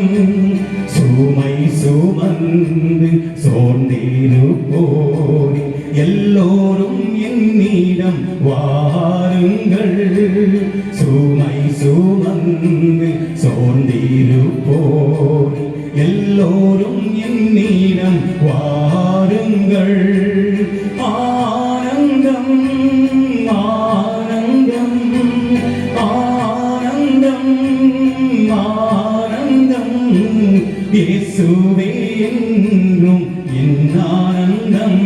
சுமை சுமந்து சோர்ந்திருப்போரே எல்லோரும் என்னிடம் வாருங்கள். சுமை சுமந்து சோர்ந்திருப்போரே எல்லோரும் என்னிடம் வாருங்கள். ஆனந்தம் ஆனந்தம் ஆனந்தம் ஆனந்தம் இயேசுவே என்றும் என் ஆனந்தம்.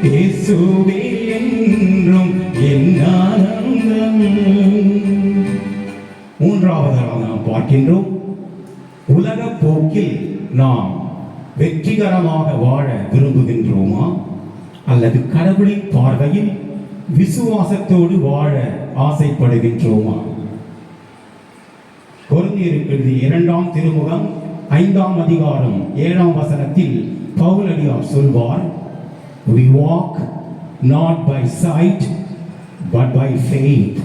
இயேசுவே என்றும் என் ஆனந்தம். மூன்றாவதாக நாம் பார்க்கின்றோம், உலக போக்கில் நாம் வெற்றிகரமாக வாழ விரும்புகின்றோமா அல்லது கடவுளின் பார்வையில் விசுவாசத்தோடு வாழ ஆசைப்படுகின்றோமா? கொரிந்தியருக்கு எழுதிய 2ஆம் திருமுகம் 5ஆம் அதிகாரம் 7ஆம் வசனத்தில் பவுலடியார் சொல்வார், we walk not by sight but by faith.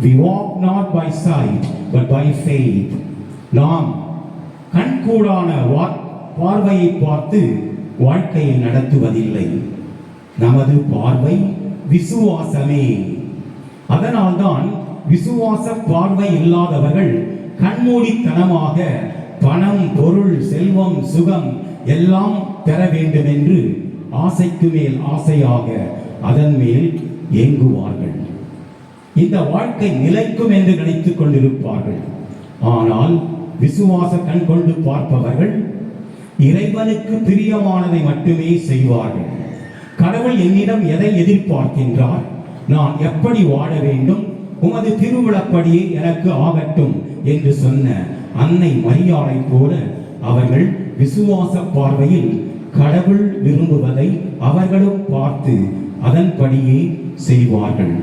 We walk not by sight but by faith. நாம் கண்கூடான பார்வையை பார்த்து வாழ்க்கையை நடத்துவதில்லை. நமது பார்வை விசுவாசமே. அதனால்தான் விசுவாச பார்வை இல்லாதவர்கள் கண்மூடித்தனமாக பணம், பொருள், செல்வம், சுகம் எல்லாம் பெற வேண்டும் என்று ஆசைக்கு மேல் ஆசையாக அதன் மேல் ஏங்குவார்கள். இந்த வாழ்க்கை நிலைக்கும் என்று நினைத்துக் கொண்டிருப்பார்கள். ஆனால் விசுவாச கண் கொண்டு பார்ப்பவர்கள் இறைவனுக்கு பிரியமானதை மட்டுமே செய்வார்கள். கடவுள் என்னிடம் எதை எதிர்பார்க்கின்றார், நான் எப்படி வாழ வேண்டும், உமது திருவிழப்படியே எனக்கு ஆகட்டும் என்று சொன்ன அன்னை மரியாளை போல அவர்கள் விசுவாச பார்வையில் கடவுள் விரும்புவதை அவர்களும் பார்த்து அதன்படியே செய்வார்கள்.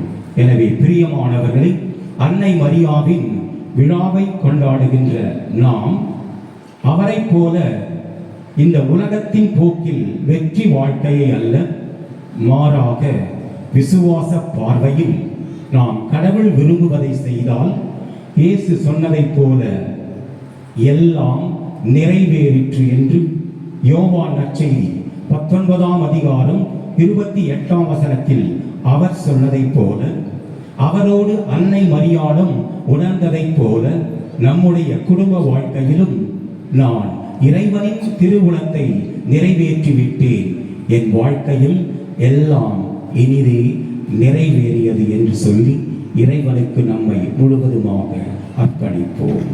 எனவே பிரியமானவர்களை, அன்னை மரியாவின் விழாவை கொண்டாடுகின்ற நாம் அவரை போல இந்த உலகத்தின் போக்கில் வெற்றி வாழ்க்கையை அல்ல, மாறாக விசுவாச பார்வையில் நாம் கடவுள் விரும்புவதை செய்தால் இயேசு சொன்னதைப் போல எல்லாம் நிறைவேறிற்று என்று யோவான் நற்செய்தி 19ஆம் அதிகாரம் 28ஆம் வசனத்தில் அவர் சொன்னதைப் போல, அவரோடு அன்னை மரியாளும் உணர்ந்ததைப் போல நம்முடைய குடும்ப வாழ்க்கையிலும் நான் இறைவனின் திருவுளத்தை நிறைவேற்றிவிட்டேன், என் வாழ்க்கையில் எல்லாம் இனிதே நிறைவேறியது என்று சொல்லி இறைவனுக்கு நம்மை முழுவதுமாக அர்ப்பணிப்போம்.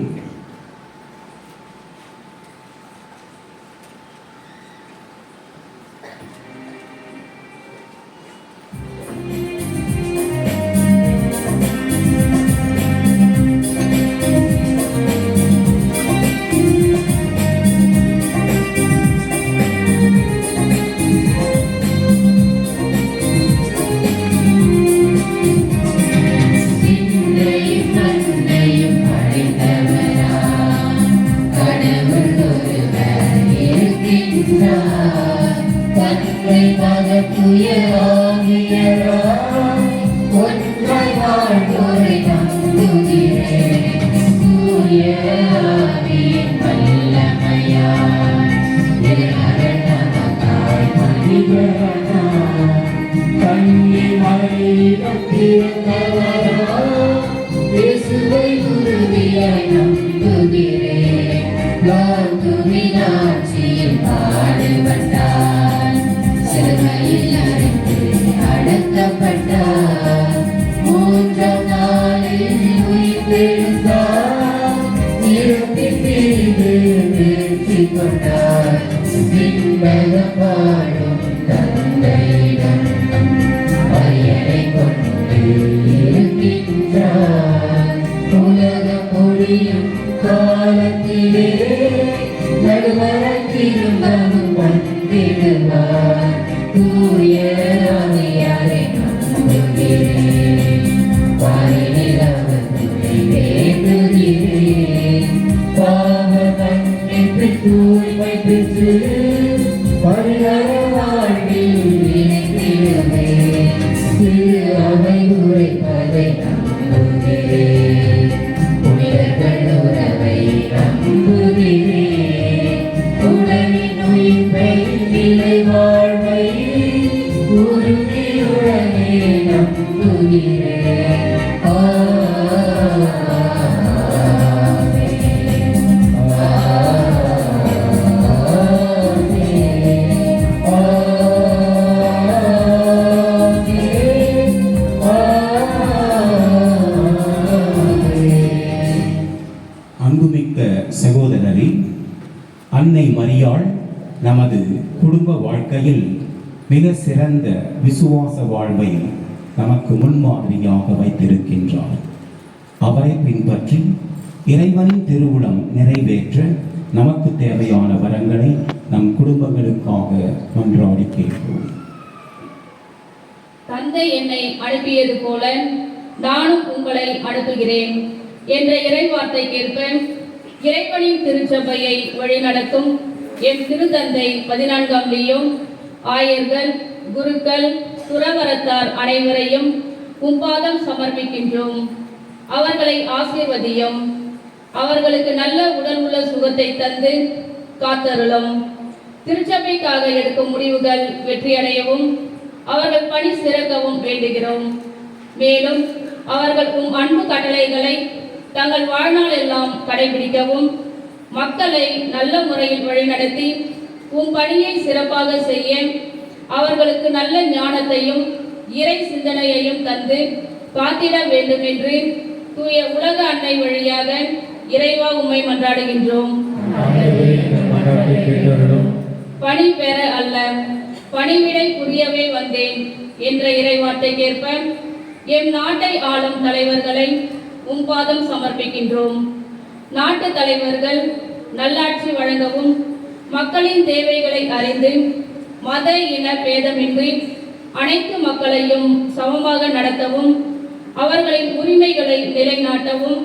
காலத்திலே நடுவரத்திலும் நாமும் வந்திடுவார். தூய ஆவியாரை நம்புகிறேன். வாரினில் அவர் துணை வேண்டுகிறேன். பாவ மன்னிப்பு தூய்மை பெற்று பரிகார வாழ்வில் இணைந்திடுமே. திரு அவை உரைப்பதை நம்புகிறேன். புனிதர்கள் உறவை நம்புகிறேன். உடலின் உயிர்ப்பை நிலை வாழ்வை உறுதியுடனே நம்புகிறேன். அன்புமிக்க சகோதரரே, அன்னை மரியாள் நமது குடும்ப வாழ்க்கையில் மிக சிறந்த விசுவாச வாழ்வை நமக்கு முன்மாதிரியாக வைத்திருக்கின்றார். அவரை பின்பற்றி இறைவனின் திருவுளம் நிறைவேற்ற நமக்கு தேவையான வரங்களை நம் குடும்பங்களுக்காக மன்றாடி கேட்போம். தந்தை என்னை அனுப்பியது போல நானும் உங்களை அனுப்புகிறேன் என்ற இறைவார்த்தைக்கேற்ப இறைவனின் திருச்சபையை வழிநடத்தும் என் திருத்தந்தை 14ஆம் லியோ, ஆயர்கள், குருக்கள், துறவரத்தார் அனைவரையும் உம்பாதம் சமர்ப்பிக்கின்றோம். அவர்களை ஆசீர்வதியும். அவர்களுக்கு நல்ல உடல் உள்ள சுகத்தை தந்து காத்தருளும். திருச்சபைக்காக எடுக்கும் முடிவுகள் வெற்றியடையவும் அவர்கள் பணி சிறக்கவும் வேண்டுகிறோம். மேலும் அவர்கள் உம் அன்பு கட்டளைகளை தங்கள் வாழ்நாள் எல்லாம் கடைபிடிக்கவும் மக்களை நல்ல முறையில் வழிநடத்தி உம் பணியை சிறப்பாக செய்ய அவர்களுக்கு நல்ல ஞானத்தையும் இறை சிந்தனையையும் தந்து காத்திட வேண்டும் என்று தூய உலக அன்னை வழியாக இறைவா உம்மை மன்றாடுகின்றோம். பணி பெற அல்ல, பணிவிடை புரியவே வந்தேன் என்ற இறைவார்த்தைக்கேற்ப எம் நாட்டை ஆளும் தலைவர்களை உம் பாதம் சமர்ப்பிக்கின்றோம். நாட்டு தலைவர்கள் நல்லாட்சி வழங்கவும் மக்களின் தேவைகளை அறிந்து மத இன பேதமின்றி அனைத்து மக்களையும் சமமாக நடத்தவும் அவர்களின் உரிமைகளை நிலைநாட்டவும்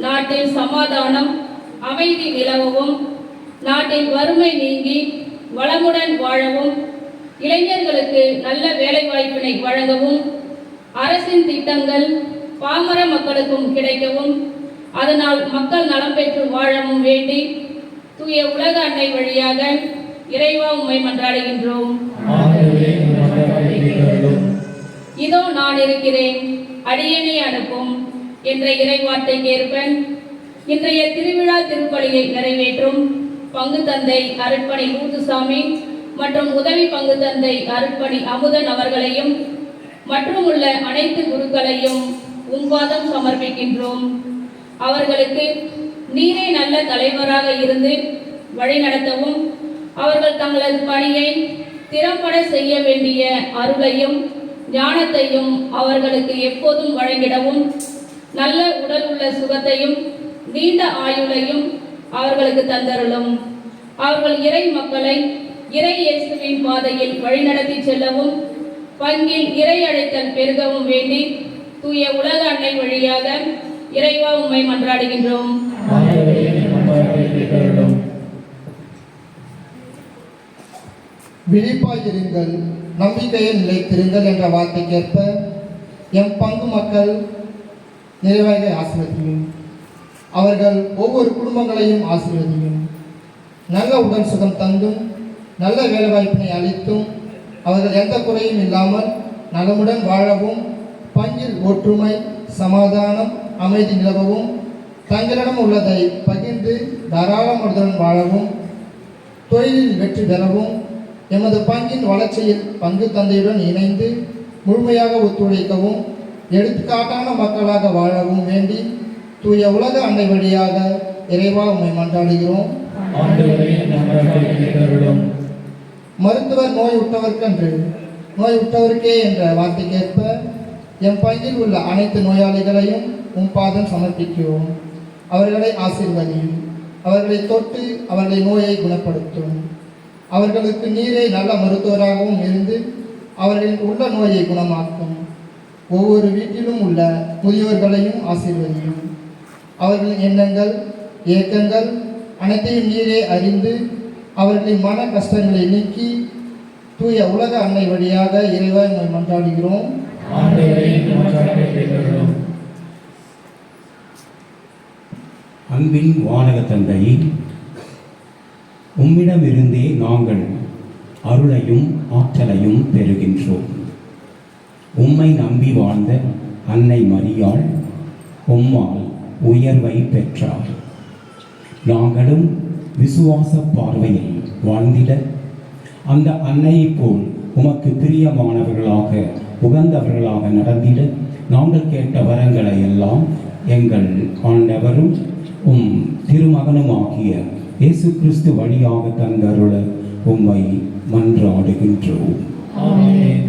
நாட்டில் சமாதானம் அமைதி நிலவவும் நாட்டில் வறுமை நீங்கி வளமுடன் வாழவும் இளைஞர்களுக்கு நல்ல வேலைவாய்ப்பினை வழங்கவும் அரசின் திட்டங்கள் பாமர மக்களுக்கும் கிடைக்கவும் அதனால் மக்கள் நலம் பெற்று வாழவும் வேண்டி தூய உலக அன்னை வழியாக இறைவா உம்மை மன்றாடுகின்றோம். இதோ நான் இருக்கிறேன், அடியேனை அனுப்பும் என்ற இறைவார்த்தைக்கேற்ப இன்றைய திருவிழா திருப்பலியை நிறைவேற்றும் பங்கு தந்தை அருட்பணி ஊத்துசாமி மற்றும் உதவி பங்கு தந்தை அருட்பணி அமுதன் அவர்களையும் மற்றும் உள்ள அனைத்து குருக்களையும் உம்பாதம் சமர்ப்பிக்கின்றோம். அவர்களுக்கு நீரே நல்ல தலைவராக இருந்து வழிநடத்தவும் அவர்கள் தங்களது பணியை திறம்பட செய்ய வேண்டிய அருளையும் ஞானத்தையும் அவர்களுக்கு எப்போதும் வழங்கிடவும் நல்ல உடல் உள்ள சுகத்தையும் நீண்ட ஆயுளையும் அவர்களுக்கு தந்தருளும். அவர்கள் இறை மக்களை இறை இயேசுவின் பாதையில் வழிநடத்தி செல்லவும் பங்கில் இறை அழைத்தல் பெருகவும் வேண்டி தூய உலக அன்னை வழியாக இறைவா உம்மை மன்றாடுகின்றோம். விழிப்பாயிருங்கள், நம்பிக்கையில் நிலைத்திருங்கள் என்ற வார்த்தைக்கேற்ப எம் பங்கு மக்கள் நிறைவாக ஆசீர்வதியும். அவர்கள் ஒவ்வொரு குடும்பங்களையும் ஆசீர்வதியும். நல்ல உடல் சுகம் தந்தும் நல்ல வேலைவாய்ப்பினை அளித்தும் அவர்கள் எந்த குறையும் இல்லாமல் நலமுடன் வாழவும் பங்கில் ஒற்றுமை சமாதானம் அமைதி நிலவவும் தங்களிடம் உள்ளதை பகிர்ந்து தாராளமுடன் வாழவும் தொழிலில் வெற்றி பெறவும் எமது பங்கின் வளர்ச்சியில் பங்கு தந்தையுடன் இணைந்து முழுமையாக ஒத்துழைக்கவும் எடுத்துக்காட்டான மக்களாக வாழவும் வேண்டி தூய உலக அன்னை வழியாக இறைவா உம்மை மன்றாடுகிறோம். மருத்துவர் நோய் உற்றவர்க்கன்று நோய் உற்றவர்க்கே என்ற வார்த்தைக்கேற்ப எம் பங்கில் உள்ள அனைத்து நோயாளிகளையும் உம் பாதம் சமர்ப்பிக்கிறோம். அவர்களை ஆசீர்வதியும். அவர்களை தொட்டு அவர்களின் நோயை குணப்படுத்தும். அவர்களுக்கு நீரே நல்ல மருத்துவராகவும் இருந்து அவர்களின் உள்ள நோயை குணமாக்கும். ஒவ்வொரு வீட்டிலும் உள்ள முதியோர்களையும் ஆசீர்வதியும். அவர்களின் எண்ணங்கள் ஏக்கங்கள் அனைத்தையும் நீரே அறிந்து அவர்களின் மன கஷ்டங்களை நீக்கி தூய உலக அன்னை வழியாக இறைவா நம்மை மன்றாடுகிறோம். அன்பின் வானக தந்தையே, உம்மிடமிருந்தே நாங்கள் அருளையும் ஆற்றலையும் பெறுகின்றோம். உம்மை நம்பி வாழ்ந்த அன்னை மரியாள் உம்மால் உயர்வை பெற்றார். நாங்களும் விசுவாச பார்வையில் வாழ்ந்திட அந்த அன்னையைப் போல் உமக்கு பிரியமானவர்களாக உகந்தவர்களாக நடந்திட நாங்கள் கேட்ட வரங்களை எல்லாம் எங்கள் ஆண்டவரும் உம் திருமகனுமாகிய இயேசு கிறிஸ்து வழியாக தந்தருள உம்மை மன்றாடுகின்றோம். ஆமென்.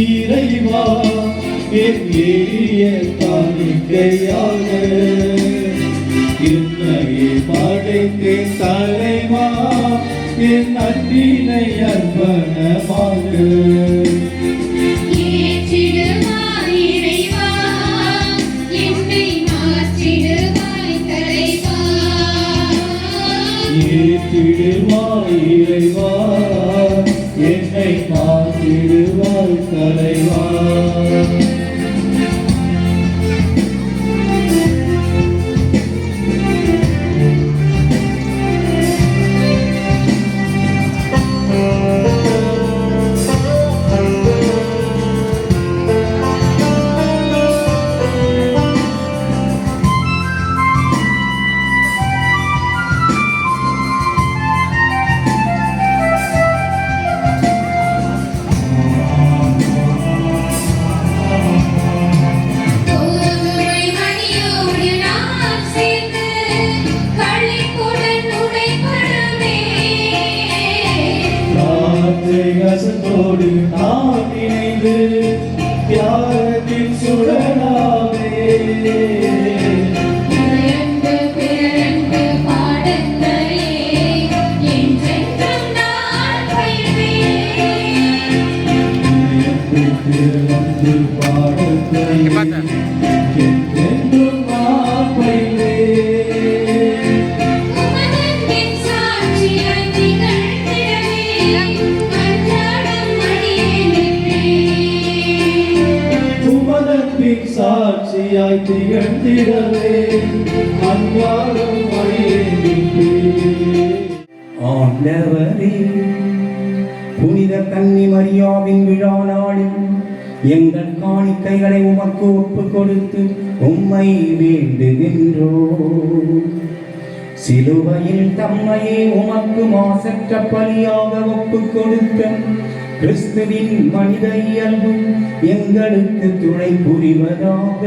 இறைவா என் எளிய காணிக்கையாக என்னையே படைத்தேன் தலைவா என் அன்பினை அர்ப்பணமாக ஏற்றிடுவாய் இறைவா என்னை மாற்றிடுவாய் தலைவா. வசத்தோடு நான் இணைந்து தியாகத்தின் சுடராவே வந்து பாடத்தை என்றென்றும் நான் சாட்சியாய் திகழ்ந்திடவே அன்றாடம் ஆண்டவரே, புனித கன்னி மரியாவின் விழா நாளில் எங்கள் காணிக்கைகளை உமக்கு ஒப்பு கொடுத்து உம்மை வேண்டுகின்றோம். சிலுவையில் தம்மையே உமக்கு மாசற்ற பலியாக ஒப்பு கொடுத்த கிறிஸ்துவின் மனித இயல்பு எங்களுக்கு துணை புரிவதாக.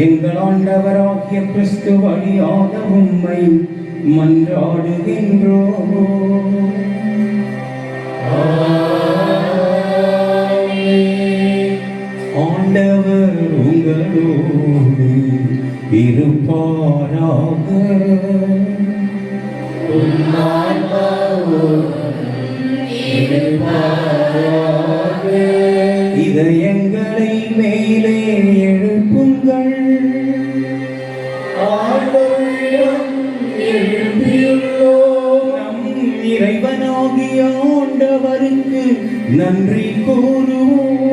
எங்கள் ஆண்டவராகிய கிறிஸ்து வழியாக உம்மை மன்றாடுகின்றோம். ஆண்டவர் உங்களோடு இருப்பாராக. இதயங்களை மேலே எழுப்புங்கள். நம் இறைவனாகிய ஆண்டவருக்கு நன்றி கூறுவோம்.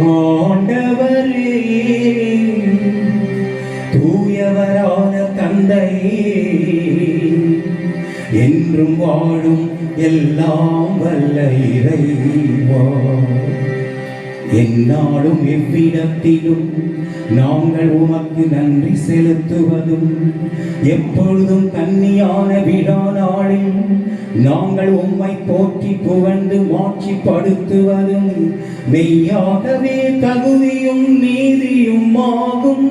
ஆண்டவரே, தூயவரான தந்தையே, என்றும் வாழும் எல்லாம் வல்ல இறைவா, எந்நாளும் எவ்விடத்திலும் நாங்கள் உமக்கு நன்றி செலுத்துவதும் எப்பொழுதும் கன்னியான விழா நாளில் நாங்கள் உம்மை போற்றி புகழ்ந்து மாட்சிப்படுத்துவதும் மெய்யாகவே தகுதியும் நீதியும் ஆகும்.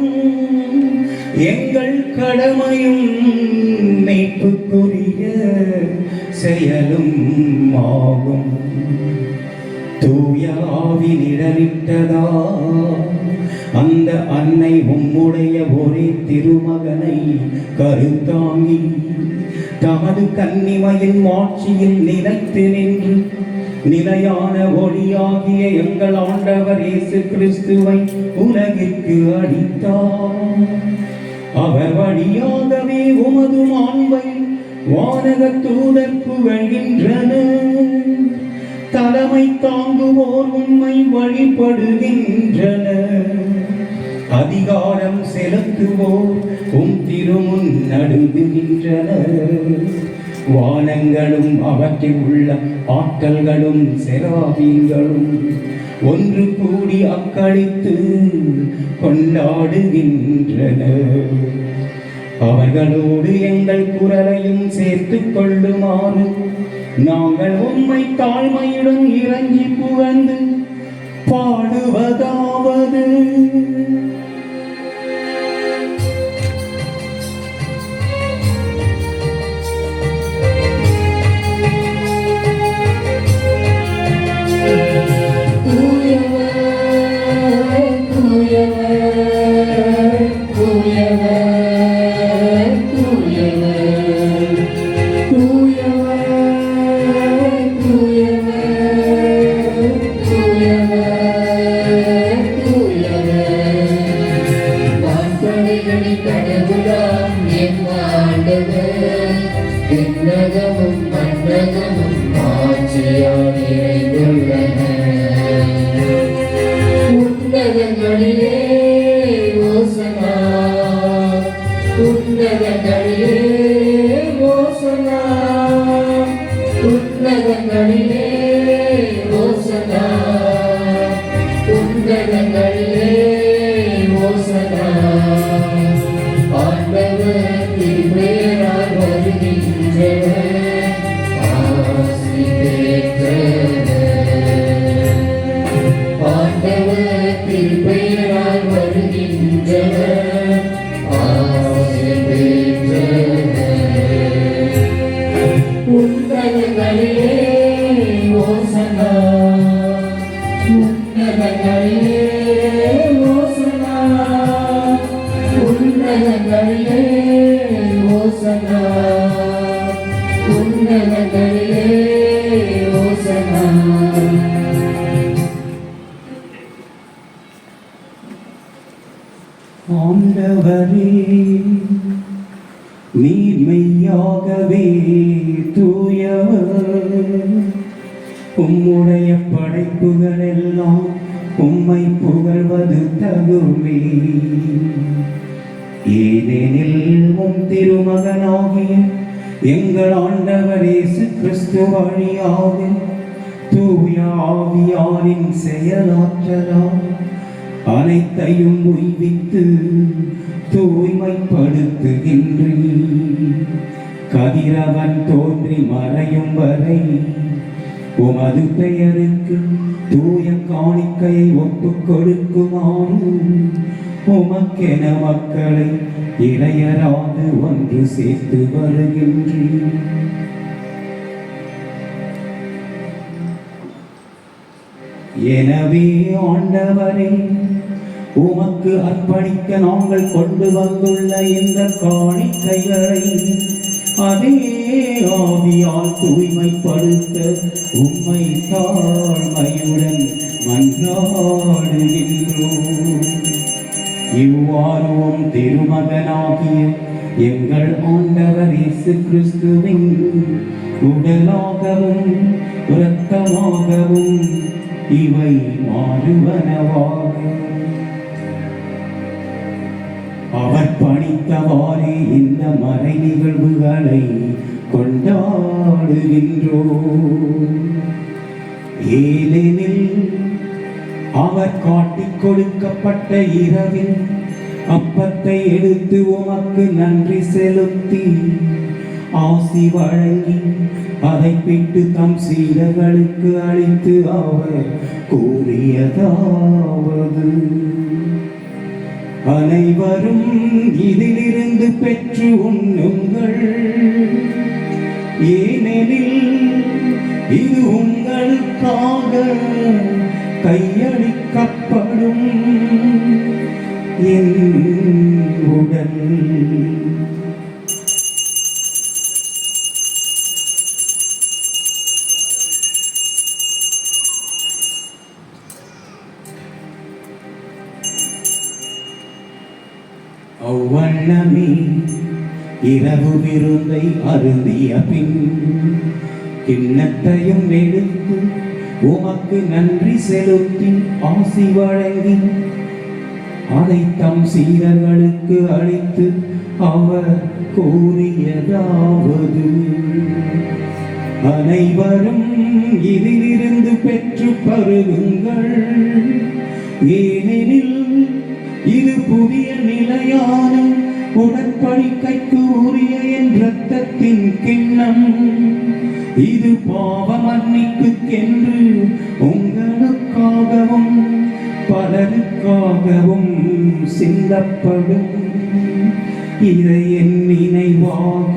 எங்கள் கடமையும் மீட்புக்குரிய செயலும் ஆகும். தூய ஆவி நிழலிட்டதா அந்த அன்னை உம்முடைய ஒரே திருமகனை கருத்தாங்கி தமது கன்னிமையின் மாட்சியில் நிலைத்து நின்று நிலையான ஒளியாகிய எங்கள் ஆண்டவர் இயேசு கிறிஸ்துவை உலகிற்கு அளித்தார். அவர் வழியாகவே உமது மாண்பை வானக தூதர் புகழ்கின்றனர். தலைமை தாங்குவோர் உண்மை வழிபடுகின்றனர். அதிகாரம் செலுத்துவோர் உம் திருமுன் நடுங்குகின்றனர். வானங்களும் அவற்றில் உள்ள ஆட்கள்களும் செராபீன்களும் ஒன்று கூடி அக்களித்து கொண்டாடுகின்றனர். அவர்களோடு எங்கள் குரலையும் சேர்த்துக் கொள்ளுமாறு நாங்கள் உம்மை தாழ்மையுடன் இறங்கி புகழ்ந்து பாடுவதாவது. ஆண்டவரே, நீர் மெய்யாகவே தூயவர். உம்முடைய படைப்புகள் எல்லாம் உம்மை புகழ்வது தகுமே. ஏனெனில் உம் திருமகனாகிய எங்கள் ஆண்டவர் இயேசு கிறிஸ்து வழியாக தூய ஆவியாரின் செயலாற்றலால் அனைத்தையும் உய்வித்து தூய்மைப்படுத்துகின்றீர். கதிரவன் தோன்றி மறையும் வரை உமது பெயருக்கு தூய காணிக்கையை ஒப்புக் கொடுக்குமாறு உமக்கென மக்களை இடையராது ஒன்று சேர்த்து வருகின்றீர். எனவே ஆண்டவரே, உமக்கு அர்ப்பணிக்க நாங்கள் கொண்டு வந்துள்ள இந்த காணிக்கைகளை அதே ஆவியால் தூய்மைப்படுத்த உம்மை தாழ்மையுடன் மன்றாடுகின்றோம். இவ்வாறு உம் திருமகனாகிய எங்கள் ஆண்டவர் இயேசு கிறிஸ்துவின் உடலாகவும் இரத்தமாகவும் இவை மாறுவனவாக. அவர் பணித்தவாறே இந்த மறை நிகழ்வுகளை கொண்டாடுகின்றோம். ஏனெனில் அவர் காட்டிக் கொடுக்கப்பட்ட இரவில் அப்பத்தை எடுத்து உமக்கு நன்றி செலுத்தி ஆசி வழங்கி அதை பிட்டு தம் சீடர்களுக்கு அளித்து அவர் கூறியதாவது: அனைவரும் இதிலிருந்து பெற்று உண்ணுங்கள், ஏனெனில் இது உங்களுக்காக கையளிக்கப்படும் என் உடல். அவ்வண்ணமே இரவு விருந்தை அருந்திய பின் கிண்ணத்தையும் எடுத்து உமக்கு நன்றி செலுத்தி ஆசி வழங்கி அதை தம் சீடர்களுக்கு அளித்து அவர் கூறியதாவது: அனைவரும் இதிலிருந்து பெற்று பருகுங்கள், ஏனெனில் இது புதிய நிலையான உடன்படிக்கைக்கு உரிய என் இரத்தத்தின் கிண்ணம். இது பாவ மன்னிப்புக்கென்று உங்களுக்காகவும் பலருக்காகவும் சிந்தப்படும். இதை என் நினைவாக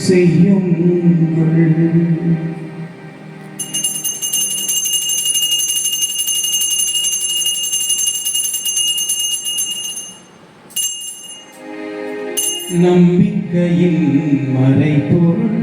செய்யுங்கள். நம்பிக்கையின் மறைபொருள்.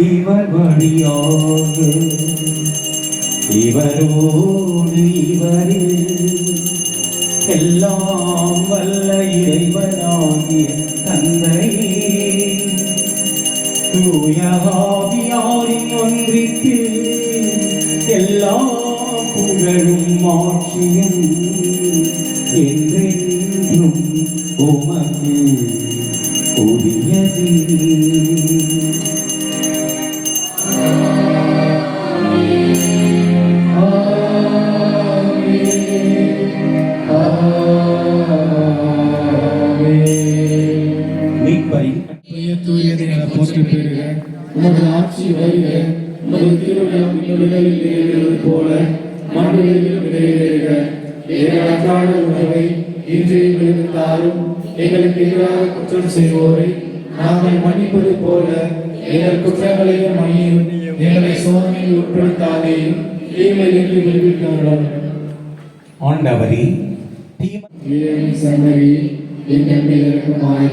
இவர் வழியாக இவரோடு இவரில் எல்லாம் வல்ல இறைவனாகிய தந்தையே, தூய ஆவியாரின் ஒன்றிற்கு எல்லா புகழும் ஆட்சியும் என்றென்றும் உமக்கு உரியதே. தூயது என போற்று பெறுக. உமது ஆட்சி வருக. உமது திருவிழம் விண்ணுலகில் நிறைவேறுவது போல மண்ணுலகிலும் நிறைவேறுக. எங்கள் அன்றாட உணவை இன்று எங்களுக்கு தாரும். எங்களுக்கு எதிராக குற்றம் செய்வோரை நாங்கள் மன்னிப்பது போல எங்கள் குற்றங்களையும் மன்னியும். எங்களை சோதனையில் உட்படுத்தாதையும் தீமையிலிருந்து விடுவித்தார்கள். ஆண்டவரே, இறைவனின் சன்னதியே எங்கள் மேல் இரக்கமாய்.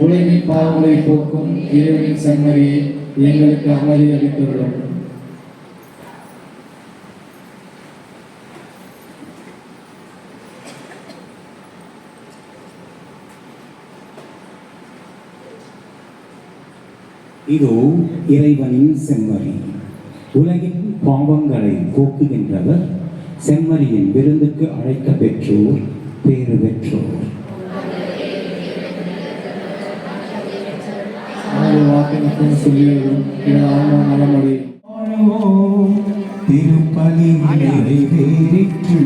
உலகின் பாவங்களை போக்கும் இறைவனின் சன்னதியே எங்களுக்கு அமைதி அளித்துள்ளோம். இதோ இறைவனின் செம்மறி, உலகின் பாவங்களை போக்குகின்றவர். செம்மறியின் விருந்துக்கு அழைக்க பெற்றோர் பேறு பெற்றோர். வாக்கினத்தும் சொல்லியதும் நலமடையும். திருப்பலி நிறைவேறிற்று.